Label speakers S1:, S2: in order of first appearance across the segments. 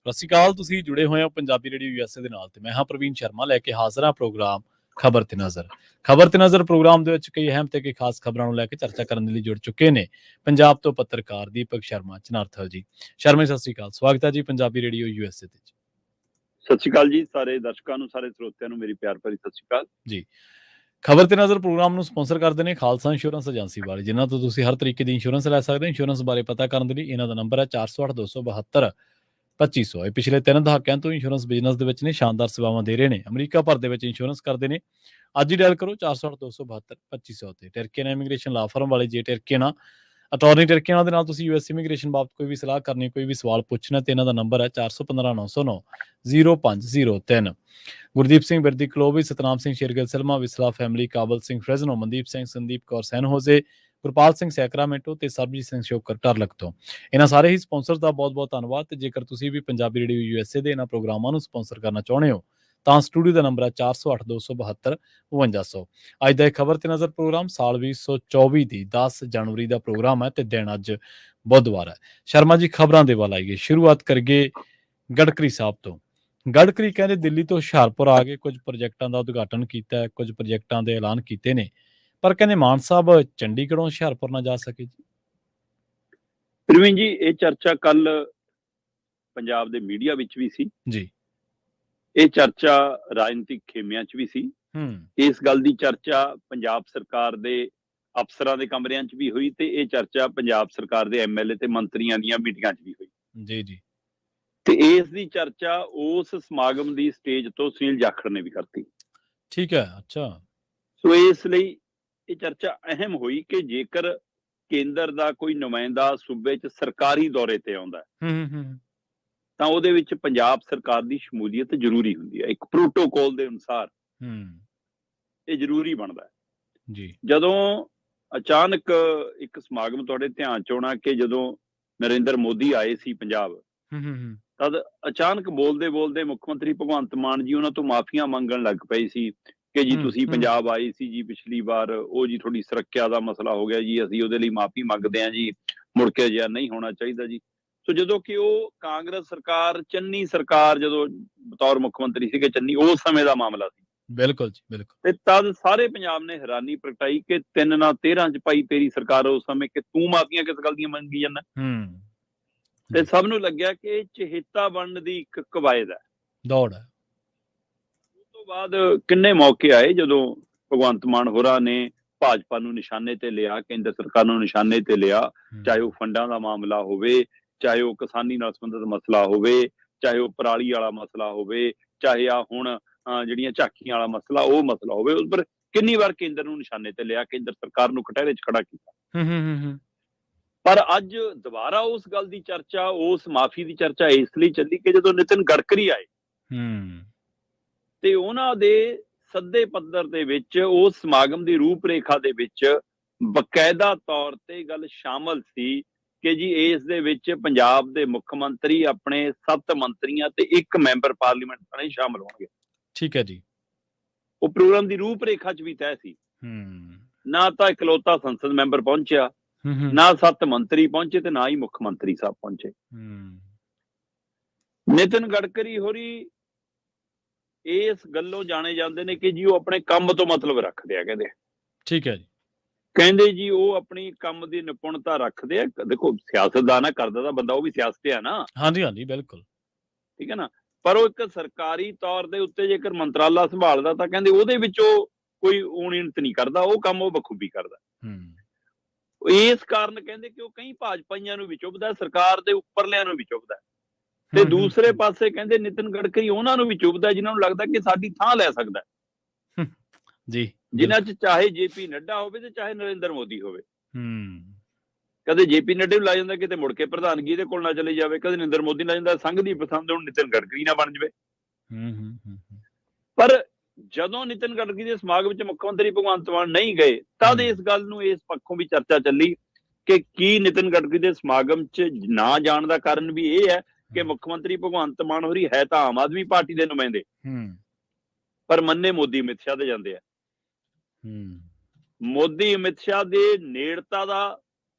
S1: ਸਤਿ ਸ਼੍ਰੀ ਅਕਾਲ। ਤੁਸੀਂ ਜੁੜੇ ਹੋਏ ਹੋ ਪੰਜਾਬੀ ਰੇਡੀਓ ਯੂਐਸਏ ਦੇ ਨਾਲ ਤੇ ਮੈਂ ਹਾਂ ਪ੍ਰਵੀਨ ਸ਼ਰਮਾ ਲੈ ਕੇ ਹਾਜ਼ਰ ਹਾਂ ਪ੍ਰੋਗਰਾਮ ਖਬਰ ਤੇ ਨਜ਼ਰ ਪ੍ਰੋਗਰਾਮ ਦੇ ਵਿੱਚ ਕਈ ਅਹਿਮ ਤੇ ਕਈ ਖਾਸ ਖਬਰਾਂ ਨੂੰ ਲੈ ਕੇ ਚਰਚਾ ਕਰਨ ਦੇ ਲਈ ਜੁੜ ਚੁੱਕੇ ਨੇ ਪੰਜਾਬ ਤੋਂ ਪੱਤਰਕਾਰ ਦੀਪਕ ਸ਼ਰਮਾ ਚਨਾਰਥਲ ਜੀ। ਸ਼ਰਮਾ ਸਤਿ ਸ਼੍ਰੀ ਅਕਾਲ, ਸਵਾਗਤ ਹੈ ਜੀ ਪੰਜਾਬੀ ਰੇਡੀਓ ਯੂਐਸਏ ਤੇ।
S2: ਸਤਿ ਸ਼੍ਰੀ ਅਕਾਲ ਜੀ ਸਾਰੇ ਦਰਸ਼ਕਾਂ ਨੂੰ, ਸਾਰੇ ਸਰੋਤਿਆਂ ਨੂੰ ਮੇਰੀ ਪਿਆਰ ਭਰੀ ਸਤਿ ਸ਼੍ਰੀ ਅਕਾਲ
S1: ਜੀ। ਖਬਰ ਤੇ ਨਜ਼ਰ ਪ੍ਰੋਗਰਾਮ ਨੂੰ ਸਪਾਂਸਰ ਕਰਦੇ ਨੇ ਖਾਲਸਾ ਇੰਸ਼ੋਰੈਂਸ ਏਜੰਸੀ ਵਾਲੇ, ਜਿਨ੍ਹਾਂ ਤੋਂ ਤੁਸੀਂ ਹਰ ਤਰੀਕੇ ਦੀ ਇੰਸ਼ੋਰੈਂਸ ਲੈ ਸਕਦੇ ਹੋ। ਇੰਸ਼ੋਰੈਂਸ ਬਾਰੇ ਪਤਾ ਕਰਨ ਦੇ ਲਈ ਇਹਨਾਂ ਦਾ ਨੰਬਰ ਹੈ 408 272 2500। ਇਹ ਪਿਛਲੇ 3 ਦਹਾਕਿਆਂ ਤੋਂ ਇੰਸ਼ੋਰੈਂਸ ਬਿਜ਼ਨਸ ਦੇ ਵਿੱਚ ਨੇ, ਸ਼ਾਨਦਾਰ ਸੇਵਾਵਾਂ ਦੇ ਰਹੇ ਨੇ, ਅਮਰੀਕਾ ਭਰ ਦੇ ਵਿੱਚ ਇੰਸ਼ੋਰੈਂਸ ਕਰਦੇ ਨੇ। ਅੱਜ ਹੀ ਡਾਇਲ ਕਰੋ 408 272 2500 ਤੇ। ਟਰਕੀਅਨ ਇਮੀਗ੍ਰੇਸ਼ਨ ਲਾ ਫਰਮ ਵਾਲੇ ਜੇ ਟਰਕੀਅਨ ਅਟਾਰਨੀ ਟਰਕੀਅਨ ਦੇ ਨਾਲ ਤੁਸੀਂ ਯੂਐਸ ਇਮੀਗ੍ਰੇਸ਼ਨ ਬਾਬਤ ਕੋਈ ਵੀ ਸਲਾਹ ਕਰਨੀ, ਕੋਈ ਵੀ ਸਵਾਲ ਪੁੱਛਣਾ ਤੇ ਇਹਨਾਂ ਦਾ ਨੰਬਰ ਹੈ 415 909 0503। ਗੁਰਦੀਪ ਸਿੰਘ ਬਿਰਦੀ ਕਲੋਵੀ, ਸਤਨਾਮ ਸਿੰਘ ਸ਼ੇਰਗਿੱਲ ਸਿਲਮਾ ਵਿਸਲਾ ਫੈਮਿਲੀ, ਕਾਬਲ ਸਿੰਘ ਫਰੈਜ਼ਨੋ, ਮਨਦੀਪ ਸਿੰਘ, ਸੰਦੀਪ ਕੌਰ ਸੈਨ ਹੋਜ਼ੇ, ਗੁਰਪਾਲ ਸਿੰਘ ਸੈਕਰਾਮੈਂਟੋ ਤੇ ਸਰਬਜੀਤ ਸਿੰਘ ਸ਼ੋਕਰ ਟਰਲਕ ਤੋਂ। ਇਹਨਾਂ ਸਾਰੇ ਹੀ ਸਪਾਂਸਰ ਦਾ ਬਹੁਤ ਬਹੁਤ ਧੰਨਵਾਦ। ਤੇ ਜੇਕਰ ਤੁਸੀਂ ਵੀ ਪੰਜਾਬੀ ਰੇਡੀਓ ਯੂਐਸਏ ਦੇ ਇਹਨਾਂ ਪ੍ਰੋਗਰਾਮਾਂ ਨੂੰ ਸਪਾਂਸਰ ਕਰਨਾ ਚਾਹੁੰਦੇ ਹੋ ਤਾਂ ਸਟੂਡੀਓ ਦਾ ਨੰਬਰ ਹੈ 408 272 5200। ਅੱਜ ਦਾ ਇਹ ਖਬਰ ਤੇ ਨਜ਼ਰ ਪ੍ਰੋਗਰਾਮ ਸਾਲ 2024 ਦੀ 10 ਜਨਵਰੀ ਦਾ ਪ੍ਰੋਗਰਾਮ ਹੈ ਤੇ ਦਿਨ ਅੱਜ ਬੁੱਧਵਾਰ ਹੈ। ਸ਼ਰਮਾ ਜੀ, ਖਬਰਾਂ ਦੇ ਵੱਲ ਆਈਏ। ਸ਼ੁਰੂਆਤ ਕਰੀਏ ਗਡਕਰੀ ਸਾਹਿਬ ਤੋਂ। ਗਡਕਰੀ ਕਹਿੰਦੇ ਦਿੱਲੀ ਤੋਂ ਹੁਸ਼ਿਆਰਪੁਰ ਆ ਕੇ ਕੁਝ ਪ੍ਰੋਜੈਕਟਾਂ ਦਾ ਉਦਘਾਟਨ ਕੀਤਾ ਹੈ, ਕੁਝ ਪ੍ਰੋਜੈਕਟਾਂ ਦੇ ਐਲਾਨ ਕੀਤੇ ਨੇ, ਪਰ ਕਹਿੰਦੇ ਮਾਨ ਸਾਹਿਬ ਚੰਡੀਗੜ੍ਹੋਂ ਹੁਸ਼ਿਆਰਪੁਰ ਨਾ ਜਾ ਸਕੇ ਜੀ।
S2: ਪ੍ਰਵੀਨ ਜੀ, ਇਹ ਚਰਚਾ ਕੱਲ ਪੰਜਾਬ ਦੇ ਮੀਡੀਆ ਵਿੱਚ ਵੀ ਸੀ
S1: ਜੀ।
S2: ਇਹ ਚਰਚਾ ਰਾਜਨੀਤਿਕ ਖੇਮਿਆਂ 'ਚ ਵੀ ਸੀ। ਇਸ ਗੱਲ ਦੀ ਚਰਚਾ ਪੰਜਾਬ ਸਰਕਾਰ ਦੇ ਅਫਸਰਾਂ ਦੇ ਕਮਰਿਆਂ 'ਚ ਵੀ ਹੋਈ ਤੇ ਇਹ ਚਰਚਾ ਪੰਜਾਬ ਸਰਕਾਰ ਦੇ ਐਮਐਲਏ ਤੇ ਮੰਤਰੀਆਂ ਦੀਆਂ ਮੀਟਿੰਗਾਂ 'ਚ ਵੀ ਹੋਈ।
S1: ਜੀ ਜੀ।
S2: ਤੇ ਇਸ ਦੀ ਚਰਚਾ ਉਸ ਸਮਾਗਮ ਦੀ ਸਟੇਜ ਤੋਂ ਸੁਨੀਲ ਜਾਖੜ ਨੇ ਵੀ ਕਰਤੀ।
S1: ਠੀਕ ਹੈ, ਅੱਛਾ।
S2: ਸੋ ਇਸ ਲਈ ਇਹ ਚਰਚਾ ਅਹਿਮ ਹੋਈ ਕਿ ਜੇਕਰ ਕੇਂਦਰ ਦਾ ਕੋਈ ਨੁਮਾਇੰਦਾ ਸੂਬੇ 'ਚ ਸਰਕਾਰੀ ਦੌਰੇ ਤੇ ਆਉਂਦਾ ਤਾਂ ਉਹਦੇ ਵਿੱਚ ਪੰਜਾਬ ਸਰਕਾਰ ਦੀ ਸ਼ਮੂਲੀਅਤ ਜ਼ਰੂਰੀ ਹੁੰਦੀ ਹੈ। ਇੱਕ ਪ੍ਰੋਟੋਕੋਲ ਦੇ ਅਨੁਸਾਰ ਇਹ ਜ਼ਰੂਰੀ ਬਣਦਾ ਹੈ ਜੀ। ਜਦੋਂ ਅਚਾਨਕ ਇੱਕ ਸਮਾਗਮ ਤੁਹਾਡੇ ਧਿਆਨ 'ਚ ਆਉਣਾ ਕਿ ਜਦੋਂ ਨਰਿੰਦਰ ਮੋਦੀ ਆਏ ਸੀ ਪੰਜਾਬ, ਤਦ ਅਚਾਨਕ ਬੋਲਦੇ ਮੁੱਖ ਮੰਤਰੀ ਭਗਵੰਤ ਮਾਨ ਜੀ ਉਹਨਾਂ ਤੋਂ ਮਾਫੀਆਂ ਮੰਗਣ ਲੱਗ ਪਏ ਸੀ ਕਿ ਜੀ ਤੁਸੀਂ ਪੰਜਾਬ ਆਏ ਸੀ ਜੀ ਪਿਛਲੀ ਵਾਰ, ਉਹ ਜੀ ਤੁਹਾਡੀ ਸੁਰੱਖਿਆ ਦਾ ਮਸਲਾ ਹੋ ਗਿਆ ਜੀ, ਅਸੀਂ ਉਹਦੇ ਲਈ ਮਾਫੀ ਮੰਗਦੇ ਹਾਂ ਜੀ, ਮੁੜ ਕੇ ਅਜਿਹਾ ਨਹੀਂ ਹੋਣਾ ਚਾਹੀਦਾ ਜੀ। ਸੋ ਜਦੋਂ ਕਿ ਉਹ ਕਾਂਗਰਸ ਸਰਕਾਰ, ਚੰਨੀ ਸਰਕਾਰ ਜਦੋਂ ਬਤੌਰ ਮੁੱਖ ਮੰਤਰੀ ਸੀਗੇ ਚੰਨੀ, ਉਸ ਸਮੇਂ ਦਾ ਮਾਮਲਾ ਸੀ। ਬਿਲਕੁਲ ਜੀ, ਬਿਲਕੁਲ। ਤੇ ਤਦ ਸਾਰੇ ਪੰਜਾਬ ਨੇ ਹੈਰਾਨੀ ਪ੍ਰਗਟਾਈ ਕਿ 3 ਨਾ 13 'ਚ ਭਾਈ ਤੇਰੀ ਸਰਕਾਰ ਉਸ ਸਮੇਂ, ਕਿ ਤੂੰ ਮਾਫੀਆਂ ਕਿਸ ਗੱਲ ਦੀਆਂ ਮੰਗੀ ਜਾਂਦਾ। ਤੇ ਸਭ ਨੂੰ ਲੱਗਿਆ ਕਿ ਚਹੇਤਾ ਬਣਨ ਦੀ ਇੱਕ ਕਵਾਇਦ ਹੈ, ਦੌੜ ਹੈ। ਉਸ ਤੋਂ ਬਾਅਦ ਕਿੰਨੇ ਮੌਕੇ ਆਏ ਜਦੋਂ ਭਗਵੰਤ ਮਾਨ ਹੋਰਾਂ ਨੇ ਭਾਜਪਾ ਨੂੰ ਨਿਸ਼ਾਨੇ ਤੇ ਲਿਆ, ਕੇਂਦਰ ਸਰਕਾਰ ਨੂੰ ਨਿਸ਼ਾਨੇ ਤੇ ਲਿਆ, ਚਾਹੇ ਉਹ ਫੰਡਾਂ ਦਾ ਮਾਮਲਾ ਹੋਵੇ, ਚਾਹੇ ਉਹ ਕਿਸਾਨੀ ਨਾਲ ਸੰਬੰਧਿਤ ਮਸਲਾ ਹੋਵੇ, ਚਾਹੇ ਉਹ ਪਰਾਲੀ ਵਾਲਾ ਮਸਲਾ ਹੋਵੇ, ਚਾਹੇ ਆ ਹੁਣ ਜਿਹੜੀਆਂ ਝਾਕੀਆਂ ਵਾਲਾ ਮਸਲਾ, ਉਹ ਮਸਲਾ ਹੋਵੇ। ਉਸ ਪਰ ਕਿੰਨੀ ਵਾਰ ਕੇਂਦਰ ਨੂੰ ਨਿਸ਼ਾਨੇ ਤੇ ਲਿਆ, ਕੇਂਦਰ ਸਰਕਾਰ ਨੂੰ ਕਟਹਿਰੇ 'ਚ ਖੜਾ ਕੀਤਾ। ਪਰ ਅੱਜ ਦੁਬਾਰਾ ਉਸ ਗੱਲ ਦੀ ਚਰਚਾ, ਉਸ ਮਾਫੀ ਦੀ ਚਰਚਾ ਇਸ ਲਈ ਚੱਲੀ ਕਿ ਜਦੋਂ ਨਿਤਿਨ ਗਡਕਰੀ ਆਏ ਤੇ ਉਹਨਾਂ ਦੇ ਸੱਦੇ ਪੱਧਰ ਦੇ ਵਿੱਚ ਉਸ ਸਮਾਗਮ ਦੀ ਰੂਪਰੇਖਾ ਦੇ ਵਿੱਚ ਬਕਾਇਦਾ ਤੌਰ ਤੇ ਗੱਲ ਸ਼ਾਮਲ ਸੀ ਕਿ ਜੀ ਇਸ ਦੇ ਵਿੱਚ ਪੰਜਾਬ ਦੇ ਮੁੱਖ ਮੰਤਰੀ ਆਪਣੇ 7 ਮੰਤਰੀਆਂ ਤੇ 1 ਮੈਂਬਰ ਪਾਰਲੀਮੈਂਟ ਸਣੇ ਸ਼ਾਮਲ ਹੋਣਗੇ। ਠੀਕ ਹੈ ਜੀ। ਉਹ ਪ੍ਰੋਗਰਾਮ ਦੀ ਰੂਪਰੇਖਾ 'ਚ ਵੀ ਤੈਅ ਸੀ। ਨਾ ਤਾਂ ਇਕਲੌਤਾ ਸੰਸਦ ਮੈਂਬਰ ਪਹੁੰਚਿਆ, ਨਾ 7 ਮੰਤਰੀ ਪਹੁੰਚੇ ਤੇ ਨਾ ਹੀ ਮੁੱਖ ਮੰਤਰੀ ਸਾਹਿਬ ਪਹੁੰਚੇ। ਨਿਤਿਨ ਗਡਕਰੀ ਹੋਰੀ ਇਸ ਗੱਲੋਂ ਜਾਣੇ ਜਾਂਦੇ ਨੇ ਕਿ ਜੀ ਉਹ ਆਪਣੇ ਕੰਮ ਤੋਂ ਮਤਲਬ ਰੱਖਦੇ ਆ, ਕਹਿੰਦੇ। ਠੀਕ ਹੈ ਜੀ। ਕਹਿੰਦੇ ਜੀ ਉਹ ਆਪਣੀ ਕੰਮ ਦੀ ਨਿਪੁੰਨਤਾ ਰੱਖਦੇ ਆ। ਦੇਖੋ, ਸਿਆਸਤਦਾਨ ਕਰਦਾ ਤਾਂ ਬੰਦਾ ਉਹ ਵੀ ਸਿਆਸਤ ਆ ਨਾ। ਹਾਂਜੀ ਹਾਂਜੀ, ਬਿਲਕੁਲ। ਠੀਕ ਹੈ ਨਾ। ਪਰ ਉਹ ਇੱਕ ਸਰਕਾਰੀ ਤੌਰ ਦੇ ਉੱਤੇ ਜੇਕਰ ਮੰਤਰਾਲਾ ਸੰਭਾਲਦਾ ਤਾਂ ਕਹਿੰਦੇ ਉਹਦੇ ਵਿੱਚ ਉਹ ਕੋਈ ਊਣੀਅਤ ਨਹੀਂ ਕਰਦਾ, ਉਹ ਕੰਮ ਉਹ ਬਖੂਬੀ ਕਰਦਾ। ਇਸ ਕਾਰਨ ਕਹਿੰਦੇ ਕਿ ਉਹ ਕਈ ਭਾਜਪਾਈਆਂ ਨੂੰ ਵੀ ਚੁੱਭਦਾ, ਸਰਕਾਰ ਦੇ ਉੱਪਰਲਿਆਂ ਨੂੰ ਵੀ ਚੁੱਭਦਾ। ਤੇ ਦੂਸਰੇ ਪਾਸੇ ਕਹਿੰਦੇ ਨਿਤਿਨ ਗਡਕਰੀ ਉਹਨਾਂ ਨੂੰ ਵੀ ਚੁੱਭਦਾ ਜਿਨ੍ਹਾਂ ਨੂੰ ਲੱਗਦਾ ਕਿ ਸਾਡੀ ਥਾਂ ਲੈ ਸਕਦਾ ਜੀ, ਜਿਨ੍ਹਾਂ 'ਚ ਚਾਹੇ ਜੇਪੀ ਨੱਡਾ ਹੋਵੇ ਤੇ ਚਾਹੇ ਨਰਿੰਦਰ ਮੋਦੀ ਹੋਵੇ। ਕਦੇ ਜੇਪੀ ਨੱਡੇ ਨੂੰ ਲਾ ਜਾਂਦਾ ਕਿਤੇ ਮੁੜ ਕੇ ਪ੍ਰਧਾਨਗੀ ਇਹਦੇ ਕੋਲ ਨਾ ਚਲੇ ਜਾਵੇ, ਕਦੇ ਨਰਿੰਦਰ ਮੋਦੀ ਨੂੰ ਲਾ ਜਾਂਦਾ ਸੰਘ ਦੀ ਪਸੰਦ ਹੁਣ ਨਿਤਿਨ ਗਡਕਰੀ ਨਾ ਬਣ ਜਾਵੇ। ਪਰ ਜਦੋਂ ਨਿਤਿਨ ਗਡਕਰੀ ਦੇ ਸਮਾਗਮ ਵਿੱਚ ਮੁੱਖ ਮੰਤਰੀ ਭਗਵੰਤ ਮਾਨ ਨਹੀਂ ਗਏ ਤਦ ਇਸ ਗੱਲ ਨੂੰ ਇਸ ਪੱਖੋਂ ਵੀ ਚਰਚਾ ਚੱਲੀ ਕਿ ਕੀ ਨਿਤਿਨ ਗਡਕਰੀ ਦੇ ਸਮਾਗਮ 'ਚ ਨਾ ਜਾਣ ਦਾ ਕਾਰਨ ਵੀ ਇਹ ਹੈ ਕਿ ਮੁੱਖ ਮੰਤਰੀ ਭਗਵੰਤ ਮਾਨ ਹੋਰੀ ਹੈ ਤਾਂ ਆਮ ਆਦਮੀ ਪਾਰਟੀ ਦੇ ਨੁਮਾਇੰਦੇ, ਪਰ ਮੰਨੇ ਮੋਦੀ ਅਮਿਤ ਸ਼ਾਹ ਦੇ ਜਾਂਦੇ ਆ। ਮੋਦੀ ਅਮਿਤ ਸ਼ਾਹ ਦੇ ਨੇੜਤਾ ਦਾ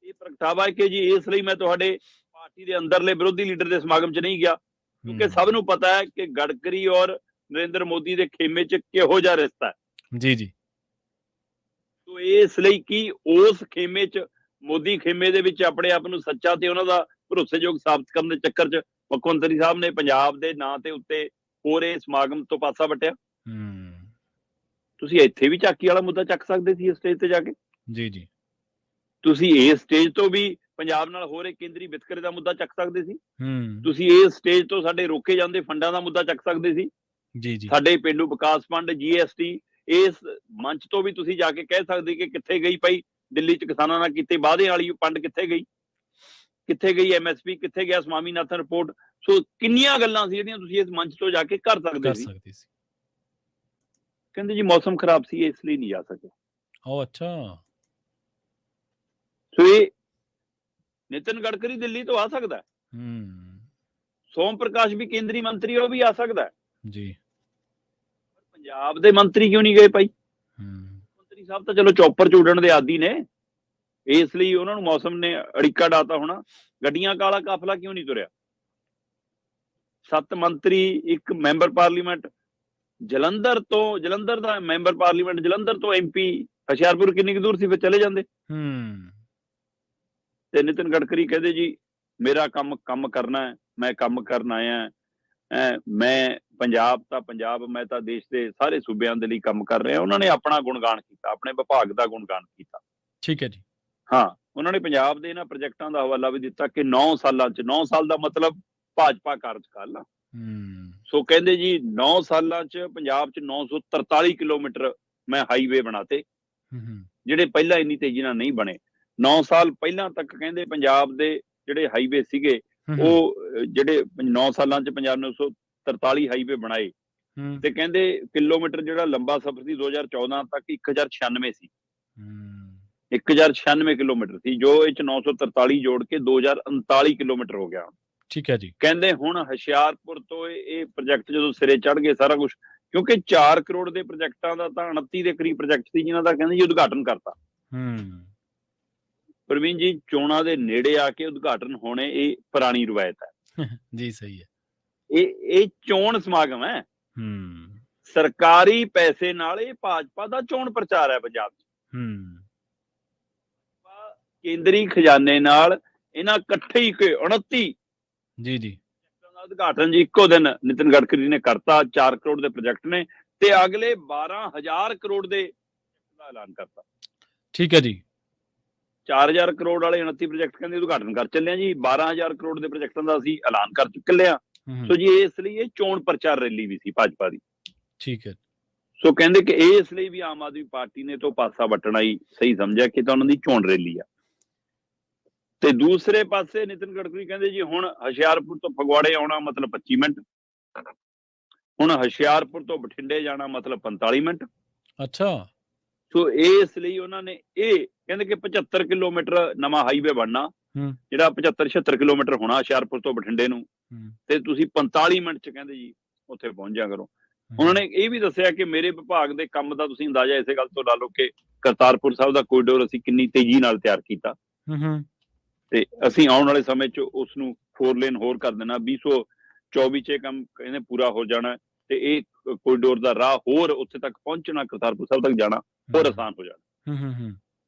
S2: ਇਹ ਪ੍ਰਗਟਾਵਾ ਹੈ ਕਿ ਜੀ ਇਸ ਲਈ ਮੈਂ ਤੁਹਾਡੇ ਪਾਰਟੀ ਦੇ ਅੰਦਰਲੇ ਵਿਰੋਧੀ ਲੀਡਰ ਦੇ ਸਮਾਗਮ 'ਚ ਨਹੀਂ ਗਿਆ ਕਿਉਂਕਿ ਸਭ ਨੂੰ ਪਤਾ ਹੈ ਕਿ ਗਡਕਰੀ ਔਰ ਨਰਿੰਦਰ ਮੋਦੀ ਦੇ ਖੇਮੇ 'ਚ ਕਿਹੋ ਜਿਹਾ ਰਿਸ਼ਤਾ ਹੈ।
S1: ਜੀ ਜੀ।
S2: ਸੋ ਇਸ ਲਈ ਕਿ ਉਸ ਖੇਮੇ 'ਚ, ਮੋਦੀ ਖੇਮੇ ਦੇ ਵਿੱਚ ਆਪਣੇ ਆਪ ਨੂੰ ਸੱਚਾ ਤੇ ਉਹਨਾਂ ਦਾ ਭਰੋਸੇਯੋਗ ਸਾਬਤ ਕਰਨ ਦੇ ਚੱਕਰ 'ਚ ਮੁੱਖ ਮੰਤਰੀ ਸਾਹਿਬ ਨੇ ਪੰਜਾਬ ਦੇ ਨਾਂ ਤੇ ਉੱਤੇ ਹੋ ਰਹੇ ਸਮਾਗਮ ਤੋਂ ਪਾਸਾ ਵੱਟਿਆ। ਤੁਸੀਂ ਇੱਥੇ ਵੀ ਝਾਕੀ ਵਾਲਾ ਮੁੱਦਾ ਚੱਕ ਸਕਦੇ ਸੀ ਇਸ ਸਟੇਜ ਤੇ ਜਾ ਕੇ।
S1: ਜੀ ਜੀ।
S2: ਤੁਸੀਂ ਇਸ ਸਟੇਜ ਤੋਂ ਵੀ ਪੰਜਾਬ ਨਾਲ ਹੋ ਰਹੇ ਕੇਂਦਰੀ ਵਿਤਕਰੇ ਦਾ ਮੁੱਦਾ ਚੱਕ ਸਕਦੇ ਸੀ। ਤੁਸੀਂ ਇਸ ਸਟੇਜ ਤੋਂ ਸਾਡੇ ਰੋਕੇ ਜਾਂਦੇ ਫੰਡਾਂ ਦਾ ਮੁੱਦਾ ਚੱਕ ਸਕਦੇ ਸੀ।
S1: ਜੀ ਜੀ।
S2: ਸਾਡੇ ਪੇਂਡੂ ਵਿਕਾਸ ਫੰਡ, GST, ਇਸ ਮੰਚ ਤੋਂ ਵੀ ਤੁਸੀਂ ਜਾ ਕੇ ਕਹਿ ਸਕਦੇ ਕਿ ਕਿੱਥੇ ਗਈ ਭਾਈ ਦਿੱਲੀ 'ਚ ਕਿਸਾਨਾਂ ਨਾਲ ਕੀਤੇ ਵਾਅਦੇ ਵਾਲੀ ਫੰਡ, ਕਿੱਥੇ ਗਈ MSP, ਕਿੱਥੇ ਗਿਆ ਸਵਾਮੀਨਾਥਨ ਰਿਪੋਰਟ। ਸੋ ਕਿੰਨੀਆਂ ਗੱਲਾਂ ਸੀ ਜਿਹੜੀਆਂ ਤੁਸੀਂ ਇਸ ਮੰਚ ਤੋਂ ਜਾ ਕੇ ਕਰ ਸਕਦੇ ਸੀ। ਕਹਿੰਦੇ ਜੀ ਮੌਸਮ ਖਰਾਬ ਸੀ ਇਸ ਲਈ ਨਹੀਂ ਜਾ ਸਕੇ।
S1: ਉਹ ਅੱਛਾ।
S2: ਸੋ ਇਹ ਨਿਤਿਨ ਗਡਕਰੀ ਦਿੱਲੀ ਤੋਂ ਆ ਸਕਦਾ, ਸੋਮ ਪ੍ਰਕਾਸ਼ ਵੀ ਕੇਂਦਰੀ ਮੰਤਰੀ, ਉਹ ਵੀ ਆ ਸਕਦਾ
S1: ਜੀ।
S2: ਪੰਜਾਬ ਦੇ ਮੰਤਰੀ ਕਿਉਂ ਨਹੀਂ ਗਏ ਭਾਈ? ਮੰਤਰੀ ਸਾਹਿਬ ਤਾਂ ਚਲੋ ਚੌਪਰ 'ਚ ਉੱਡਣ ਦੇ ਆਦੀ ਨੇ, ਇਸ ਲਈ ਉਹਨਾਂ ਨੂੰ ਮੌਸਮ ਨੇ ਅੜਿੱਕਾ ਡਾਤਾ ਹੋਣਾ। ਗੱਡੀਆਂ ਕਾਲਾ ਕਾਫਲਾ ਕਿਉਂ ਨਹੀਂ ਤੁਰਿਆ? 7 ਮੰਤਰੀ, 1 ਮੈਂਬਰ ਪਾਰਲੀਮੈਂਟ, ਜਲੰਧਰ ਦਾ ਮੈਂਬਰ ਪਾਰਲੀਮੈਂਟ, ਜਲੰਧਰ ਤੋਂ MP, ਹੁਸ਼ਿਆਰਪੁਰ ਕਿੰਨੀ ਕੁ ਦੂਰ ਸੀ, ਫਿਰ ਚਲੇ ਜਾਂਦੇ। ਤੇ ਨਿਤਿਨ ਗਡਕਰੀ ਕਹਿੰਦੇ ਜੀ ਮੇਰਾ ਕੰਮ ਕਰਨਾ ਹੈ, ਮੈਂ ਕੰਮ ਕਰਨ ਆਇਆ, ਮੈਂ ਪੰਜਾਬ, ਮੈਂ ਤਾਂ ਦੇਸ਼ ਦੇ ਸਾਰੇ ਸੂਬਿਆਂ ਦੇ ਲਈ ਕੰਮ ਕਰ ਰਿਹਾ। ਉਹਨਾਂ ਨੇ ਆਪਣਾ ਗੁਣਗਾਨ ਕੀਤਾ, ਆਪਣੇ ਵਿਭਾਗ ਦਾ ਗੁਣਗਾਨ ਕੀਤਾ।
S1: ਠੀਕ ਹੈ ਜੀ।
S2: ਹਾਂ, ਉਹਨਾਂ ਨੇ ਪੰਜਾਬ ਦੇ ਇਹਨਾਂ ਪ੍ਰੋਜੈਕਟਾਂ ਦਾ ਹਵਾਲਾ ਵੀ ਦਿੱਤਾ ਕਿ 9 ਸਾਲਾਂ 'ਚ, 9 ਸਾਲ ਦਾ ਮਤਲਬ ਭਾਜਪਾ ਕਾਰਜਕਾਲ। ਸੋ ਕਹਿੰਦੇ ਜੀ 9 ਸਾਲਾਂ 'ਚ ਪੰਜਾਬ 'ਚ 943 ਕਿਲੋਮੀਟਰ ਮੈਂ ਹਾਈਵੇ ਬਣਾਤੇ, ਜਿਹੜੇ ਪਹਿਲਾਂ ਇੰਨੀ ਤੇਜ਼ੀ ਨਾਲ ਨਹੀਂ ਬਣੇ। 9 ਸਾਲ ਪਹਿਲਾਂ ਤੱਕ ਕਹਿੰਦੇ ਪੰਜਾਬ ਦੇ ਜਿਹੜੇ ਹਾਈਵੇ ਸੀਗੇ, ਉਹ ਜਿਹੜੇ 9 ਸਾਲਾਂ 'ਚ ਪੰਜਾਬ ਨੇ 943 ਹਾਈਵੇ ਬਣਾਏ। ਤੇ ਕਹਿੰਦੇ ਕਿਲੋਮੀਟਰ ਜਿਹੜਾ ਲੰਬਾ ਸਫ਼ਰ ਸੀ 2014 ਤੱਕ 1096 ਸੀ। 1096 ਕਿਲੋਮੀਟਰ ਸੀ, ਜੋ ਇਹ 'ਚ 943 ਜੋੜ ਕੇ 2039 ਕਿਲੋਮੀਟਰ ਹੋ ਗਿਆ।
S1: ਠੀਕ ਹੈ ਜੀ।
S2: ਕਹਿੰਦੇ ਹੁਣ ਹੁਸ਼ਿਆਰਪੁਰ ਤੋਂ ਇਹ ਪ੍ਰੋਜੈਕਟ ਜਦੋਂ ਸਿਰੇ ਚੜ ਗਏ ਸਾਰਾ ਕੁਝ, ਕਿਉਂਕਿ 4 ਕਰੋੜ ਦੇ ਪ੍ਰੋਜੈਕਟਾਂ ਦਾ ਤਾਂ 29 ਦੇ ਕਰੀਬ ਪ੍ਰੋਜੈਕਟ ਸੀ ਜਿਨ੍ਹਾਂ ਦਾ ਕਹਿੰਦੇ ਜੀ ਉਦਘਾਟਨ ਕਰਤਾ। ਪ੍ਰਵੀਨ ਜੀ, ਚੋਣਾਂ ਦੇ ਨੇੜੇ ਆ ਕੇ ਉਦਘਾਟਨ ਹੋਣੇ ਇਹ ਪੁਰਾਣੀ ਰਵਾਇਤ ਹੈ।
S1: ਜੀ ਸਹੀ ਹੈ। ਇਹ
S2: ਚੋਣ ਸਮਾਗਮ ਹੈ। ਸਰਕਾਰੀ ਪੈਸੇ ਨਾਲ ਇਹ ਭਾਜਪਾ ਦਾ ਚੋਣ ਪ੍ਰਚਾਰ ਹੈ ਪੰਜਾਬ 'ਚ। ਕੇਂਦਰੀ ਖਜ਼ਾਨੇ ਨਾਲ ਇਹਨਾਂ ਇਕੱਠੇ ਹੀ 29
S1: ਜੀ
S2: ਦਾ ਉਦਘਾਟਨ ਜੀ ਇੱਕੋ ਦਿਨ ਨਿਤਿਨ ਗਡਕਰੀ ਨੇ ਕਰਤਾ। 4 ਕਰੋੜ ਦੇ ਪ੍ਰੋਜੈਕਟ ਨੇ ਤੇ ਅਗਲੇ 12,000 ਕਰੋੜ ਦੇ ਦਾ ਐਲਾਨ ਕਰਤਾ।
S1: ਠੀਕ ਹੈ ਜੀ।
S2: 4,000 ਕਰੋੜ ਵਾਲੇ 29 ਪ੍ਰੋਜੈਕਟ ਕਹਿੰਦੇ ਉਦਘਾਟਨ ਕਰ ਚੱਲੇ ਆ ਜੀ। 12,000 ਕਰੋੜ ਦੇ ਪ੍ਰੋਜੈਕਟਾਂ ਦਾ ਅਸੀਂ ਐਲਾਨ ਕਰ ਚੁੱਕੇ ਆ। ਸੋ ਜੀ ਇਸ ਲਈ ਇਹ ਚੋਣ ਪ੍ਰਚਾਰ ਰੈਲੀ ਵੀ ਸੀ ਭਾਜਪਾ ਦੀ।
S1: ਠੀਕ ਹੈ।
S2: ਸੋ ਕਹਿੰਦੇ ਕਿ ਇਸ ਲਈ ਵੀ ਆਮ ਆਦਮੀ ਪਾਰਟੀ ਨੇ ਤੋਂ ਪਾਸਾ ਵੱਟਣਾ ਹੀ ਸਹੀ ਸਮਝਿਆ ਕਿ ਤਾਂ ਉਹਨਾਂ ਦੀ ਚੋਣ ਰੈਲੀ ਆ। ਤੇ ਦੂਸਰੇ ਪਾਸੇ ਨਿਤਿਨ ਗਡਕਰੀ ਕਹਿੰਦੇ ਜੀ ਹੁਣ ਹੁਸ਼ਿਆਰਪੁਰ ਤੋਂ ਫਗਵਾੜੇ ਆਉਣਾ ਮਤਲਬ 25 ਮਿੰਟ, ਹੁਣ ਹੁਸ਼ਿਆਰਪੁਰ ਤੋਂ ਬਠਿੰਡੇ ਜਾਣਾ ਮਤਲਬ 45 ਮਿੰਟ।
S1: ਅੱਛਾ।
S2: ਸੋ ਇਸ ਲਈ ਉਹਨਾਂ ਨੇ ਇਹ ਕਹਿੰਦੇ ਕਿ 75 ਕਿਲੋਮੀਟਰ ਨਵਾਂ ਹਾਈਵੇ ਬਣਨਾ, ਜਿਹੜਾ 75-76 ਕਿਲੋਮੀਟਰ ਹੋਣਾ ਹੁਸ਼ਿਆਰਪੁਰ ਤੋਂ ਬਠਿੰਡੇ ਨੂੰ, ਤੇ ਤੁਸੀਂ 45 ਮਿੰਟ 'ਚ ਕਹਿੰਦੇ ਜੀ ਉੱਥੇ ਪਹੁੰਚ ਜਾ ਕਰੋ। ਉਹਨਾਂ ਨੇ ਇਹ ਵੀ ਦੱਸਿਆ ਕਿ ਮੇਰੇ ਵਿਭਾਗ ਦੇ ਕੰਮ ਦਾ ਤੁਸੀਂ ਅੰਦਾਜ਼ਾ ਇਸੇ ਗੱਲ ਤੋਂ ਲਾ ਲਓ ਕਿ ਕਰਤਾਰਪੁਰ ਸਾਹਿਬ ਦਾ ਕੋਰੀਡੋਰ ਅਸੀਂ ਕਿੰਨੀ ਤੇਜ਼ੀ ਨਾਲ ਤਿਆਰ ਕੀਤਾ, ਤੇ ਅਸੀਂ ਆਉਣ ਵਾਲੇ ਸਮੇਂ 'ਚ ਉਸ ਨੂੰ 4 ਲੇਨ ਹੋਰ ਕਰ ਦੇਣਾ। 2024 'ਚ ਇਹ ਕੰਮ ਕਹਿੰਦੇ ਪੂਰਾ ਹੋ ਜਾਣਾ ਤੇ ਇਹ ਕੋਰੀਡੋਰ ਦਾ ਰਾਹ ਹੋਰ ਉੱਥੇ ਤੱਕ ਪਹੁੰਚਣਾ, ਕਰਤਾਰਪੁਰ ਸਾਹਿਬ ਤੱਕ ਜਾਣਾ ਹੋਰ ਆਸਾਨ ਹੋ ਜਾਣਾ।